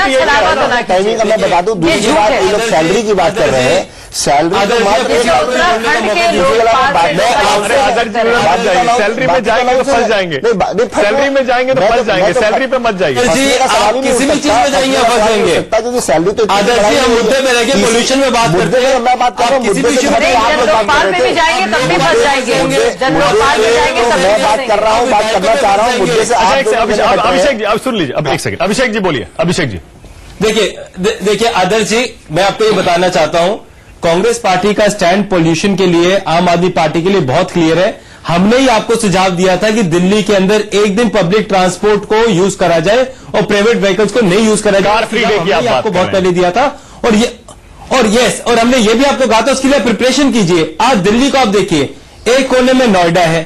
टाइमिंग का मैं बता दूं। दूसरी बात, ये लोग सैलरी की बात कर रहे हैं, सैलरी
सैलरी में जाएंगे तो फंस जाएंगे, सैलरी में जाएंगे तो फंस जाएंगे, सैलरी पे मत जाइए।
किसी भी चीज में जाएंगे फंस जाएंगे।
क्योंकि सैलरी तो
आदर्श जी, हम मुद्दे में रहकर पोल्यूशन में बात करते हैं,
मैं बात कर रहा हूँ,
भी जाएंगे तब भी फंस जाएंगे,
मैं बात कर रहा हूँ, बात करना चाह रहा हूँ मुद्दे से।
अभिषेक जी, अब सुन लीजिए, अब एक सेकंड, अभिषेक जी बोलिए। अभिषेक जी
देखिए आदर्श जी, मैं आपको ये बताना चाहता हूं, कांग्रेस पार्टी का स्टैंड पोल्यूशन के लिए, आम आदमी पार्टी के लिए बहुत क्लियर है। हमने ही आपको सुझाव दिया था कि दिल्ली के अंदर एक दिन पब्लिक ट्रांसपोर्ट को यूज करा जाए और प्राइवेट व्हीकल्स को नहीं यूज करा जाए।
कार फ्री डे की आप
आपको
बात
बहुत पहले दिया था और हमने ये भी आपको कहा था उसके लिए प्रिपरेशन कीजिए। आज दिल्ली को आप देखिए, एक कोने में नोएडा है,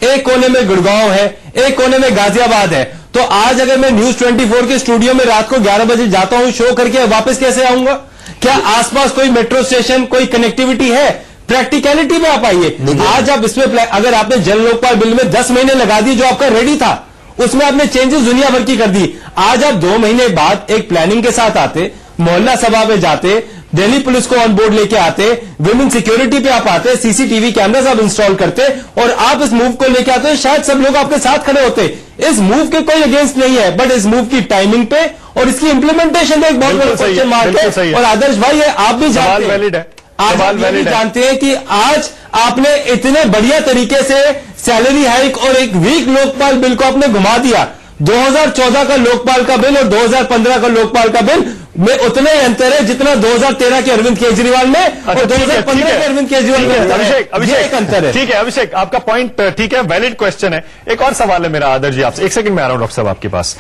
एक कोने में गुड़गांव है, एक कोने में गाजियाबाद है। तो आज अगर मैं न्यूज 24 के स्टूडियो में रात को 11 बजे जाता हूं शो करके, वापस कैसे आऊंगा? क्या आसपास कोई मेट्रो स्टेशन, कोई कनेक्टिविटी है? प्रैक्टिकलिटी में आप आइए। आज आप इसमें अगर आपने जल लोकपाल बिल में 10 महीने लगा दी जो आपका रेडी था, उसमें आपने चेंजेस दुनिया भर की कर दी। आज आप 2 महीने बाद एक प्लानिंग के साथ आते, मोहल्ला सभा में जाते, दिल्ली पुलिस को ऑन बोर्ड लेके आते, विमेन सिक्योरिटी पे आप आते, सीसीटीवी कैमरास आप इंस्टॉल करते और आप इस मूव को लेके आते, शायद सब लोग आपके साथ खड़े होते। इस मूव के कोई अगेंस्ट नहीं है, बट इस मूव की टाइमिंग पे और इसकी इंप्लीमेंटेशन पे एक बहुत बड़ा क्वेश्चन मार्क है। और आदर्श भाई ये आप भी जानते हैं, आप भी जानते हैं कि आज आपने इतने बढ़िया तरीके से सैलरी हाइक और एक वीक लोकपाल बिल को आपने घुमा दिया। 2014 का लोकपाल का बिल और 2015 का लोकपाल का बिल में उतना ही अंतर है जितना 2013 के अरविंद केजरीवाल में और 2015 के अरविंद केजरीवाल में।
अभिषेक
अंतर है।
ठीक है अभिषेक, आपका पॉइंट ठीक है, वैलिड क्वेश्चन है। एक और सवाल है मेरा आदर्श जी आपसे, एक सेकंड में आ रहा हूं डॉक्टर साहब आपके पास।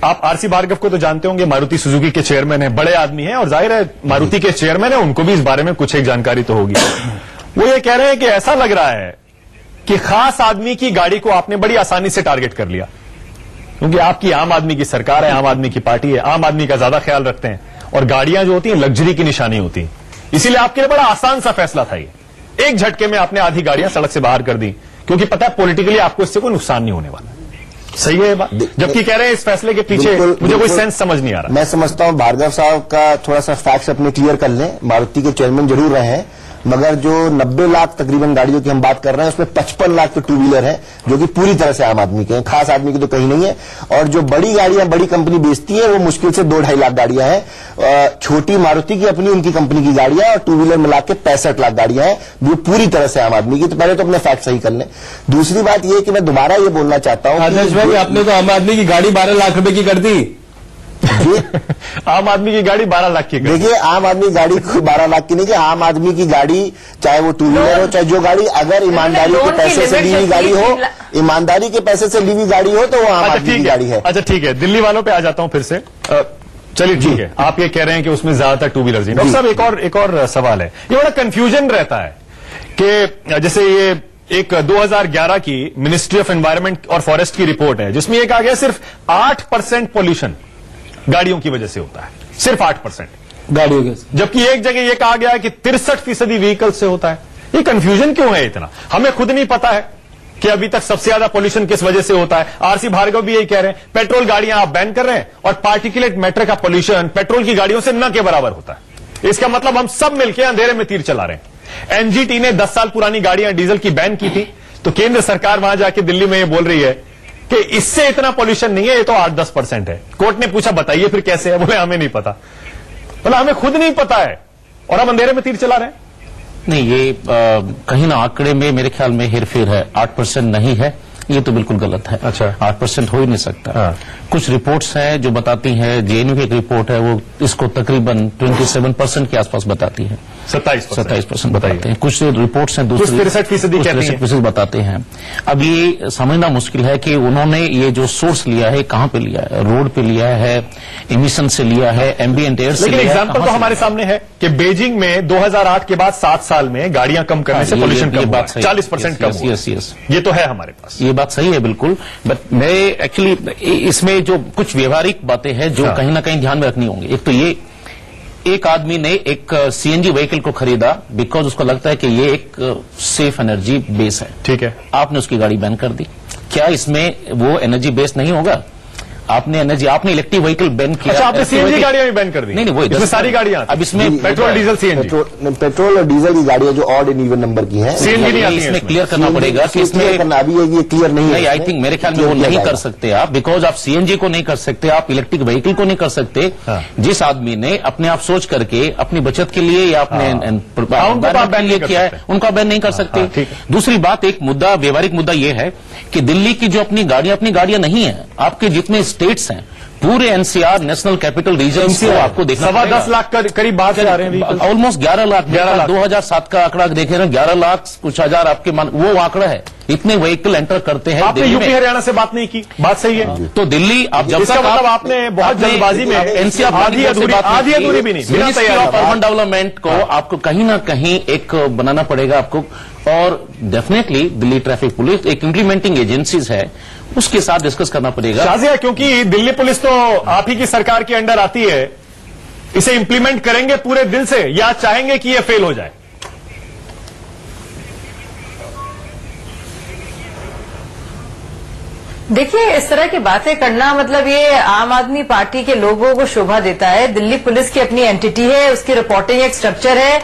आप आरसी भार्गव को तो जानते होंगे, मारुति सुजुकी के चेयरमैन है, बड़े आदमी हैं और जाहिर है मारुति के चेयरमैन है, उनको भी इस बारे में कुछ एक जानकारी तो होगी। वो ये कह रहे हैं कि ऐसा लग रहा है कि खास आदमी की गाड़ी को आपने बड़ी आसानी से टारगेट कर लिया, क्योंकि आपकी आम आदमी की सरकार है, आम आदमी की पार्टी है, आम आदमी का ज्यादा ख्याल रखते हैं और गाड़ियां जो होती हैं लग्जरी की निशानी होती हैं, इसीलिए आपके लिए बड़ा आसान सा फैसला था ये। एक झटके में आपने आधी गाड़ियां सड़क से बाहर कर दी, क्योंकि पता है पॉलिटिकली आपको इससे कोई नुकसान नहीं होने वाला। सही है ये बात? जबकि कह रहे हैं इस फैसले के पीछे मुझे कोई सेंस समझ नहीं आ रहा।
मैं समझता हूं भार्गव साहब का थोड़ा सा फैक्ट्स अपने क्लियर कर लें। मारुति के चेयरमैन जरूर रहे हैं, मगर जो 90 लाख तकरीबन गाड़ियों की हम बात कर रहे हैं उसमें 55 लाख तो टू व्हीलर है जो कि पूरी तरह से आम आदमी के हैं, खास आदमी की तो कहीं नहीं है। और जो बड़ी गाड़ियां बड़ी कंपनी बेचती है वो मुश्किल से 2-2.5 लाख गाड़ियां हैं। छोटी मारुति की अपनी उनकी कंपनी की गाड़ियां और टू व्हीलर मिला के 65 लाख गाड़ियां हैं जो पूरी तरह से आम आदमी की। तो पहले तो अपने फैक्ट सही कर लें। दूसरी बात यह कि मैं दोबारा ये बोलना चाहता हूं,
आदर्श भाई आपने तो आम आदमी की गाड़ी 12 लाख रुपए की कर दी।
आम आदमी की गाड़ी 12 लाख की।
देखिए आम आदमी गाड़ी 12 लाख की नहीं, कि आम आदमी की गाड़ी चाहे वो टू व्हीलर हो चाहे जो गाड़ी, अगर ईमानदारी के पैसे से ली हुई गाड़ी हो, ईमानदारी के पैसे से ली हुई गाड़ी हो तो वो आम आदमी की गाड़ी है।
अच्छा ठीक है, दिल्ली वालों पे आ जाता हूं फिर से। चलिए ठीक है, आप ये कह रहे हैं कि उसमें ज्यादातर टू व्हीलर। डॉक्टर साहब एक और सवाल है, ये बड़ा कंफ्यूजन रहता है कि जैसे ये एक 2011 की मिनिस्ट्री ऑफ एनवायरमेंट और फॉरेस्ट की रिपोर्ट है जिसमें यह कहा गया सिर्फ 8% पोल्यूशन गाड़ियों की वजह से होता है, सिर्फ 8%
गाड़ियों के,
जबकि एक जगह यह कहा गया है कि 63% व्हीकल से होता है। ये कंफ्यूजन क्यों है इतना? हमें खुद नहीं पता है कि अभी तक सबसे ज्यादा पोल्यूशन किस वजह से होता है। आरसी भार्गव भी यही कह रहे हैं, पेट्रोल गाड़ियां आप बैन कर रहे हैं और पार्टिकुलेट मैटर का पोल्यूशन पेट्रोल की गाड़ियों से न के बराबर होता है। इसका मतलब हम सब मिलकर अंधेरे में तीर चला रहे हैं। एनजीटी ने 10 साल पुरानी गाड़ियां डीजल की बैन की थी, तो केंद्र सरकार वहां जाके दिल्ली में ये बोल रही है कि इससे इतना पोल्यूशन नहीं है, ये तो 8-10% है। कोर्ट ने पूछा बताइए फिर कैसे है, बोले हमें नहीं पता। बोला हमें खुद नहीं पता है और हम अंधेरे में तीर चला रहे हैं।
नहीं, ये कहीं ना आंकड़े में मेरे ख्याल में हेरफेर है। 8% नहीं है, ये तो बिल्कुल गलत है।
अच्छा,
8% हो ही नहीं सकता।
हाँ।
कुछ रिपोर्ट्स हैं जो बताती हैं, जेएनयू की एक रिपोर्ट है वो इसको तकरीबन 27% के आसपास बताती है। 27% बताते हैं। कुछ रिपोर्ट्स हैं दूसरी 63% बताते हैं। अब ये समझना मुश्किल है कि उन्होंने ये जो सोर्स लिया है कहां पे लिया है, रोड पे लिया है, इमिशन से लिया है, एम्बिएंट एयर से लिया है।
लेकिन एग्जाम्पल तो हमारे सामने है कि बीजिंग में 2008 के बाद 7 साल में गाड़ियां कम करने से पोल्यूशन कम हुआ, 40% कम हुआ। ये तो है हमारे पास,
ये बात सही है बिल्कुल। बट मैं एक्चुअली इसमें जो कुछ व्यवहारिक बातें हैं जो कहीं ना कहीं ध्यान में रखनी होंगी। एक तो ये, एक आदमी ने एक सीएनजी व्हीकल को खरीदा बिकॉज उसको लगता है कि ये एक सेफ एनर्जी बेस है।
ठीक है,
आपने उसकी गाड़ी बैन कर दी, क्या इसमें वो एनर्जी बेस नहीं होगा? आपने इलेक्ट्रिक व्हीकल बैन किया।
अच्छा, आपने सीएनजी गाड़ियां भी बैन कर दी?
नहीं, वही
इसमें सारी गाड़ियां।
अब इसमें
पेट्रोल डीजल सीएनजी,
पेट्रोल और डीजल की गाड़ियां जो ऑड एंड इवन नंबर की हैं,
सीएनजी नहीं आती है।
इसमें क्लियर करना पड़ेगा कि इसमें
अभी ये क्लियर नहीं है।
आई थिंक मेरे ख्याल में वो नहीं कर सकते आप, बिकॉज आप सीएनजी को नहीं कर सकते, आप इलेक्ट्रिक व्हीकल को नहीं कर सकते। जिस आदमी ने अपने आप सोच करके अपनी बचत के लिए या अपने बैन किया है उनको बैन नहीं कर सकते। दूसरी बात, एक मुद्दा, व्यवहारिक मुद्दा यह है कि दिल्ली की जो अपनी गाड़ियां नहीं है, आपके जितने स्टेट्स हैं पूरे एनसीआर नेशनल कैपिटल रीजन को आपको देखना
सवा
पड़ेगा।
10 लाख करीब बाहर से आ रहे हैं।
ऑलमोस्ट 11 लाख
11 लाख
2007 का आंकड़ा देखे ना, 11 लाख कुछ हजार आपके वो आंकड़ा है, इतने व्हीकल एंटर करते हैं
आपने
दिल्ली
यूपी
में।
हरियाणा से बात नहीं की, बात सही है।
तो दिल्ली आप जब
इसका
तक
मतलब आपने बहुत जल्दबाजी में
एनसीआर
आधी अधूरी भी नहीं, बिना
मिनिस्ट्री
तैयारी
ऑफ अर्बन डेवलपमेंट को आपको कहीं ना कहीं एक बनाना पड़ेगा आपको, और डेफिनेटली दिल्ली ट्रैफिक पुलिस एक इम्प्लीमेंटिंग एजेंसीज है, उसके साथ डिस्कस करना पड़ेगा।
शाजिया, क्योंकि दिल्ली पुलिस तो आप ही की सरकार के अंडर आती है, इसे इंप्लीमेंट करेंगे पूरे दिल से या चाहेंगे कि यह फेल हो जाए?
देखिए, इस तरह की बातें करना मतलब ये आम आदमी पार्टी के लोगों को शोभा देता है। दिल्ली पुलिस की अपनी एंटिटी है, उसकी रिपोर्टिंग एक स्ट्रक्चर है,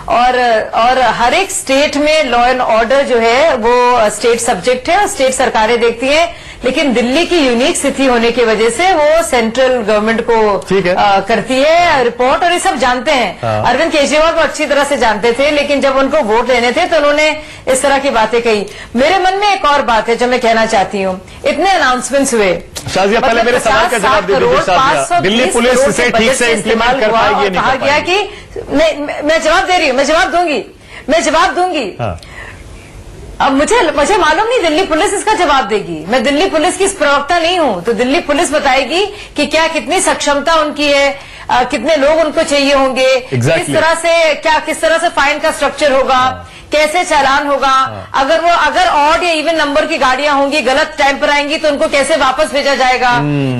और हर एक स्टेट में लॉ एंड ऑर्डर जो है वो स्टेट सब्जेक्ट है और स्टेट सरकारें देखती हैं। लेकिन दिल्ली की यूनिक स्थिति होने की वजह से वो सेंट्रल गवर्नमेंट को
ठीक है।
करती है रिपोर्ट, और ये सब जानते हैं। अरविंद केजरीवाल को अच्छी तरह से जानते थे, लेकिन जब उनको वोट लेने थे तो उन्होंने इस तरह की बातें कही। मेरे मन में एक और बात है जो मैं कहना चाहती हूँ। इतने अनाउंसमेंट्स हुए,
शाजिया, पहले मेरे सवाल का जवाब दे दीजिए। शाजिया, दिल्ली पुलिस इसे ठीक से इंप्लीमेंट कर पाएगी, नहीं
कहा
कर
गया
पाएगी?
कि मैं जवाब दे रही हूँ, मैं जवाब दूंगी।
हाँ।
अब मुझे मालूम नहीं दिल्ली पुलिस इसका जवाब देगी। मैं दिल्ली पुलिस की प्रवक्ता नहीं हूं, तो दिल्ली पुलिस बताएगी कि क्या कितनी सक्षमता उनकी है, कितने लोग उनको चाहिए होंगे, किस तरह से फाइन का स्ट्रक्चर होगा, कैसे चालान होगा, अगर ऑड या इवन नंबर की गाड़ियां होंगी, गलत टाइम पर आएंगी तो उनको कैसे वापस भेजा जाएगा,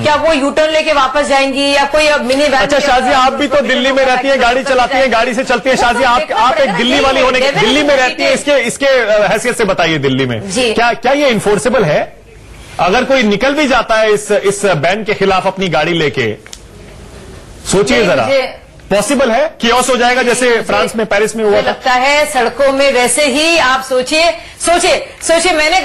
क्या वो यू टर्न लेके वापस जाएंगी या कोई मिनी वैन।
अच्छा शाजिया, आप भी तो दिल्ली में रहती हैं, गाड़ी चलाती हैं, गाड़ी से चलती हैं। शाजिया, आप एक दिल्ली वाली होने के दिल्ली में रहती है, इसके हैसियत से बताइए, दिल्ली में क्या ये इन्फोर्सेबल है? अगर कोई निकल भी जाता है इस बैन के खिलाफ अपनी गाड़ी लेके, सोचिए जरा, पॉसिबल है कियोस हो जाएगा जैसे फ्रांस में, पेरिस में हुआ था?
लगता है सड़कों में वैसे ही आप सोचिए मैंने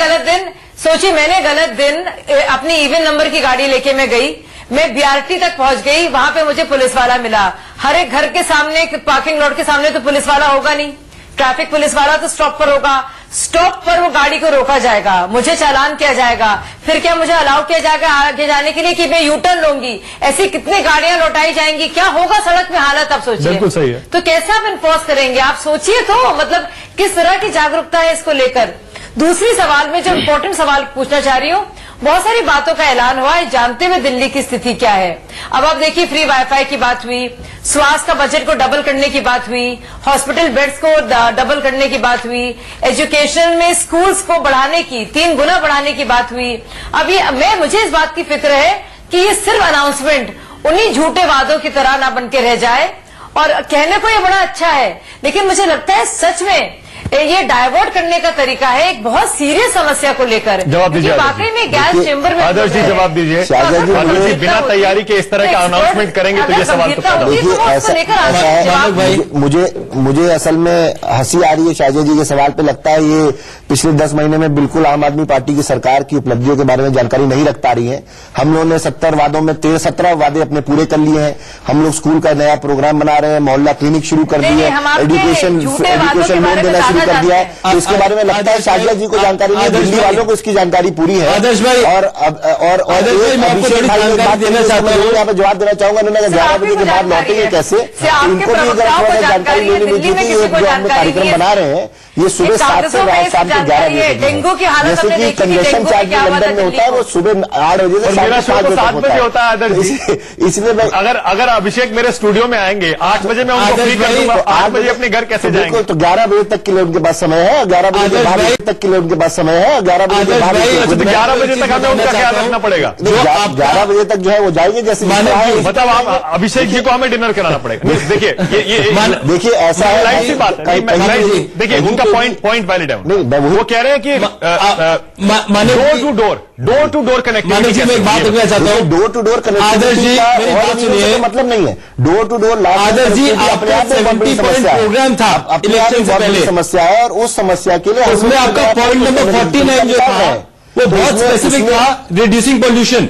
गलत दिन अपनी इवन नंबर की गाड़ी लेके मैं गई, मैं बीआरटी तक पहुंच गई, वहां पे मुझे पुलिस वाला मिला। हर एक घर के सामने, पार्किंग लॉट के सामने तो पुलिस वाला होगा नहीं, ट्रैफिक पुलिस वाला तो स्टॉप पर होगा, स्टॉप पर वो गाड़ी को रोका जाएगा, मुझे चालान किया जाएगा, फिर क्या मुझे अलाउ किया जाएगा आगे जाने के लिए कि मैं यू टर्न लूंगी? ऐसी कितनी गाड़ियां लौटाई जाएंगी, क्या होगा सड़क में हालत? आप सोचिए।
बिल्कुल सही है।
तो कैसे आप इन्फोर्स करेंगे? आप सोचिए तो, मतलब किस तरह की जागरूकता है इसको लेकर। दूसरी सवाल में जो इम्पोर्टेंट सवाल पूछना चाह रही हूँ, बहुत सारी बातों का ऐलान हुआ है, जानते हुए दिल्ली की स्थिति क्या है। अब आप देखिए, फ्री वाईफाई की बात हुई, स्वास्थ्य का बजट को डबल करने की बात हुई, हॉस्पिटल बेड्स को डबल करने की बात हुई, एजुकेशन में स्कूल्स को बढ़ाने की 3 गुना बढ़ाने की बात हुई। अभी मुझे इस बात की फिक्र है कि ये सिर्फ अनाउंसमेंट उन्हीं झूठे वादों की तरह ना बन के रह जाए। और कहने को ये बड़ा अच्छा है, लेकिन मुझे लगता है सच में ये डाइवर्ट करने का तरीका है एक बहुत सीरियस समस्या को लेकर।
जवाब दीजिए
वाकई में गैस चेंबर में
आदर्श जी जवाब दीजिए। आदर्श जी बिना तैयारी के इस तरह का अनाउंसमेंट करेंगे तो ये सवाल तो पैदा होगा।
देखिए ऐसा मुझे असल में हंसी आ रही है शाजिया जी के सवाल पे। लगता है ये पिछले 10 महीने में बिल्कुल आम आदमी पार्टी की सरकार की उपलब्धियों के बारे में जानकारी नहीं रख पा रही है। हम लोगों ने 70 वादों में 17 वादे अपने पूरे कर लिए हैं। हम लोग स्कूल का नया प्रोग्राम बना रहे हैं, मोहल्ला क्लिनिक शुरू कर दी है, एजुकेशन लोन देना शुरू कर दिया है। तो इसके बारे में लगता है शाजिया जी को जानकारी नहीं, दिल्ली वालों को इसकी जानकारी पूरी है।
आदर्श भाई
और अभिषेक भाई यहाँ पे जवाब देना चाहूंगा, उन्होंने 11 बजे के बाद लौटेंगे कैसे, इनको भी अगर थोड़ा सा जानकारी लेनी होगी कि ये जो हम कार्यक्रम बना रहे हैं ये सुबह 7 से रात शाम के 11 बजे
डेंगू की हालत
जैसे कि कंजेशन चार्ज जो लंदन में होता है वो सुबह 8 बजे से शाम
7 बजे होता है। आदर्श जी
इसलिए मैं
अगर अभिषेक मेरे स्टूडियो में आएंगे 8 बजे मैं उनको फ्री कर दूंगा, 8 बजे अपने घर कैसे जाएंगे?
तो 11 बजे तक के लिए उनके पास समय है, 11 बजे के बाद तक के लिए उनके पास समय है, 11 बजे के बाद
11 बजे तक हमें उनका ख्याल रखना पड़ेगा।
11 बजे तक जो है वो जाएंगे जैसे
मतलब आप अभिषेक जी को हमें डिनर कराना पड़ेगा।
देखिए ऐसा है,
लाइट सी बात है। देखिए उनका पॉइंट वैलिड है। वो कह रहे हैं कि डोर टू डोर कनेक्टिविटी।
मैं एक बात रखना चाहता हूँ,
डोर टू डोर
आदर्श जी मेरी बात सुनिए,
मतलब नहीं है डोर टू डोर।
आदर्श जी आपका 70 पॉइंट प्रोग्राम था इलेक्शन से पहले,
समस्या है और उस समस्या के लिए
उसमें आपका पॉइंट नंबर 49 जो था वो बहुत स्पेसिफिक था, रिड्यूसिंग पॉल्यूशन।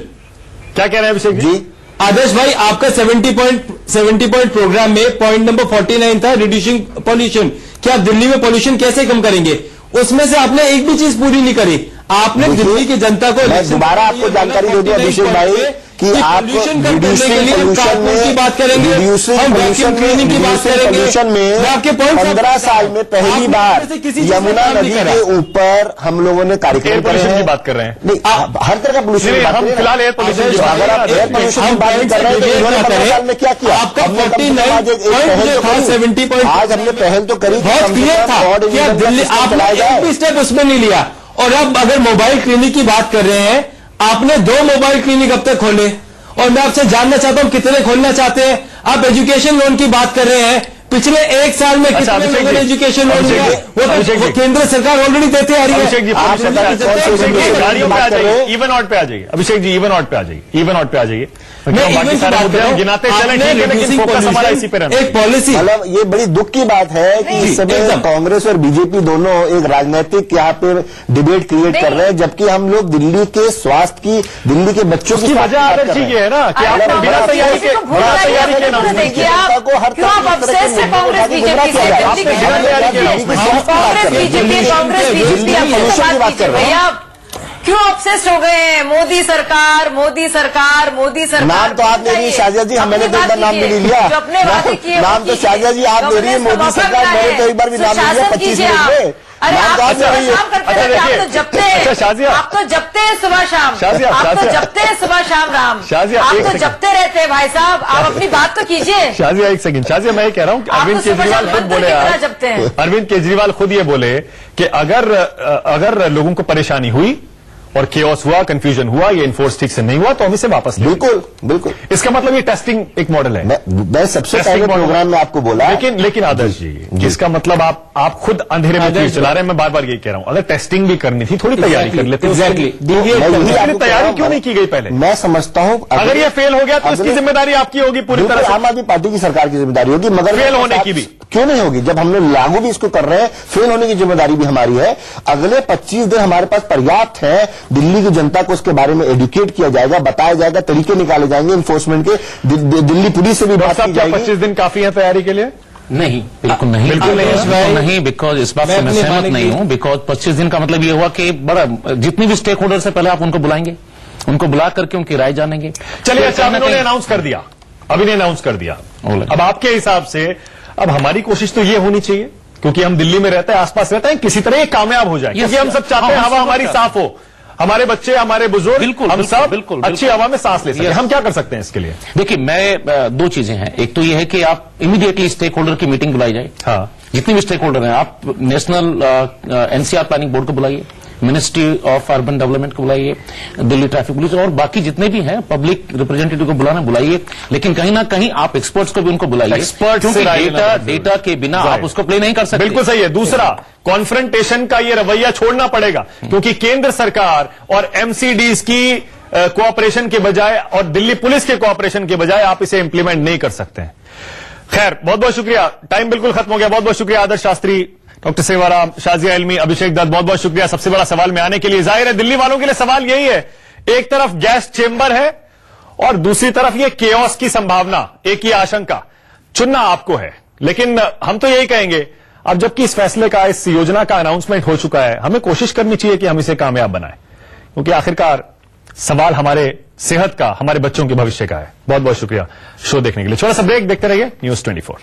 क्या कह रहे हैं अभिषेक जी?
आदर्श भाई आपका 70 पॉइंट प्रोग्राम में पॉइंट नंबर 49 था, रिड्यूसिंग पॉल्यूशन। कि आप दिल्ली में पॉल्यूशन कैसे कम करेंगे, उसमें से आपने एक भी चीज पूरी नहीं करी। आपने दिल्ली की जनता को
दोबारा आपको जानकारी दे दी अभिषेक भाई कि आप
पोल्यूशन कम करने के लिए हम कारपूल की बात करेंगे, हम वैक्यूम क्लीनिंग की बात करेंगे।
पोल्यूशन में
आपके पॉइंट
15 साल में पहली बार यमुना नदी के ऊपर हम लोगों ने कार्यक्रम करे हैं।
की बात कर रहे हैं
नहीं, हर तरह का पोल्यूशन की बात
हम
कर रहे हैं।
फिलहाल एयर पोल्यूशन की बात
अगर आप एयर पोल्यूशन की बात कर रहे हैं तो इन्होंने 15 साल में क्या किया?
आपका
हमने
70
आज हमने पहल तो करी,
बहुत क्लियर था कि दिल्ली आपने एक भी स्टेप उसमें नहीं लिया। और अब अगर मोबाइल क्लिनिक की बात कर रहे हैं, आपने 2 मोबाइल क्लिनिक अब तक खोले, और मैं आपसे जानना चाहता हूं कितने खोलना चाहते हैं। आप एजुकेशन लोन की बात कर रहे हैं, पिछले 1 साल में कितने लोगों ने एजुकेशन लोन लिया? वो केंद्र सरकार ऑलरेडी देते आ रही है।
अभिषेक जी गाड़ियों पे आ जाइए, इवन आउट पे आ जाइए। अभिषेक जी इवन आउट पे आ जाइए, इवन आउट पे आ जाइए। बाकी सारे मुद्दे हम गिनाते चले, लेकिन फोकस हमारा इसी पे रहना।
एक पॉलिसी,
मतलब ये बड़ी दुख की बात है कि इस समय कांग्रेस और बीजेपी दोनों एक राजनीतिक यहाँ पे डिबेट क्रिएट कर रहे हैं, जबकि हम लोग दिल्ली के स्वास्थ्य की, दिल्ली के बच्चों की
वजह आदर्श जी ये है ना कि आप बिना तैयारी के
देखिए आप क्यों आप ऑब्सेस्ड है कांग्रेस बीजेपी से? कांग्रेस बीजेपी कांग्रेस बीजेपी भैया क्यों ऑब्सेस्ड हो गए हैं? मोदी सरकार, मोदी सरकार, मोदी सरकार।
नाम तो आप ले रही है शाजिया जी, मैंने तो एक बार नाम भी नहीं लिया।
अपने वादे किए
नाम तो शाजिया जी आप ले रही है, मोदी सरकार मैंने तो एक बार भी नाम नहीं लिया। 25 मिनट में
अरे आप काम करते हैं, आप तो जपते हैं, आप तो जपते हैं सुबह शाम, आप तो जपते हैं सुबह शाम राम, आप तो जपते रहते हैं भाई साहब। आप अपनी बात तो कीजिए।
शाजिया एक सेकंड, शाजिया मैं ये कह रहा हूँ कि अरविंद केजरीवाल खुद बोले, अरविंद केजरीवाल खुद ये बोले कि अगर लोगों को परेशानी हुई और केओस हुआ, कंफ्यूजन हुआ, ये इन्फोर्स ठीक से नहीं हुआ तो हम इसे वापस लेंगे।
बिल्कुल बिल्कुल,
इसका मतलब ये टेस्टिंग एक मॉडल है।
मैं सबसे पहले प्रोग्राम में आपको बोला,
लेकिन आदर्श जी इसका मतलब आप खुद अंधेरे में तीर चला रहे हैं। मैं बार बार यही कह रहा हूं, अगर टेस्टिंग भी करनी थी थोड़ी तैयारी कर लेते। तैयारी क्यों नहीं की गई पहले?
मैं समझता हूं
अगर ये फेल हो गया तो इसकी जिम्मेदारी आपकी होगी पूरी तरह से।
आम आदमी पार्टी की सरकार की जिम्मेदारी होगी, मगर
फेल होने की भी
क्यों नहीं होगी? जब हम लोग लागू भी इसको कर रहे हैं, फेल होने की जिम्मेदारी भी हमारी है। अगले 25 दिन हमारे पास पर्याप्त है, दिल्ली की जनता को उसके बारे में एडुकेट किया जाएगा, बताया जाएगा, तरीके निकाले जाएंगे इन्फोर्समेंट के। दिल्ली पुलिस से भी बात की जाएगी।
25 दिन काफी है तैयारी के लिए?
नहीं, बिल्कुल नहीं, बिल्कुल नहीं, बिकॉज इस बात से मैं सहमत नहीं हूं। बिकॉज 25 दिन का मतलब ये हुआ कि बड़ा जितने भी स्टेक होल्डर से पहले आप उनको बुलाएंगे, उनको बुला करके उनकी राय जानेंगे।
चलिए अच्छा, उन्होंने अनाउंस कर दिया, अभी ने अनाउंस कर दिया। अब आपके हिसाब से अब हमारी कोशिश तो ये होनी चाहिए, क्योंकि हम दिल्ली में रहते हैं, आसपास रहते हैं, किसी तरह ये कामयाब हो जाए, क्योंकि हम सब चाहते हैं हवा हमारी साफ हो, हमारे बच्चे, हमारे बुजुर्ग, हम सब बिल्कुल अच्छी हवा में सांस ले सकें। हम क्या कर सकते हैं इसके लिए?
देखिए, मैं 2 चीजें हैं। एक तो ये है कि आप इमीडिएटली स्टेक होल्डर की मीटिंग बुलाई जाए।
हाँ,
जितने भी स्टेक होल्डर हैं, आप नेशनल एनसीआर प्लानिंग बोर्ड को बुलाइए, मिनिस्ट्री ऑफ अर्बन डेवलपमेंट को बुलाइए, दिल्ली ट्रैफिक पुलिस और बाकी जितने भी हैं पब्लिक रिप्रेजेंटेटिव को बुलाइए। लेकिन कहीं ना कहीं आप एक्सपर्ट्स को भी उनको बुलाइए, क्योंकि डेटा के बिना आप उसको प्ले नहीं कर सकते।
बिल्कुल सही है। दूसरा, कॉन्फ्रंटेशन का ये रवैया छोड़ना पड़ेगा, क्योंकि केंद्र सरकार और एमसीडीज की कोऑपरेशन के बजाय और दिल्ली पुलिस के कोऑपरेशन के बजाय आप इसे इंप्लीमेंट नहीं कर सकते हैं। खैर, बहुत बहुत शुक्रिया, टाइम बिल्कुल खत्म हो गया। बहुत बहुत शुक्रिया आदर्श शास्त्री, डॉक्टर सेवाराम, शाजिया इल्मी, अभिषेक दत्त, बहुत बहुत शुक्रिया सबसे बड़ा सवाल में आने के लिए। जाहिर है दिल्ली वालों के लिए सवाल यही है, एक तरफ गैस चेंबर है और दूसरी तरफ ये केओस की संभावना, एक ही आशंका। चुनना आपको है, लेकिन हम तो यही कहेंगे, अब जबकि इस फैसले का, इस योजना का अनाउंसमेंट हो चुका है, हमें कोशिश करनी चाहिए कि हम इसे कामयाब बनाएं, क्योंकि आखिरकार सवाल हमारे सेहत का, हमारे बच्चों के भविष्य का है। बहुत बहुत शुक्रिया शो देखने के लिए। छोटा सा ब्रेक, देखते रहिए News 24।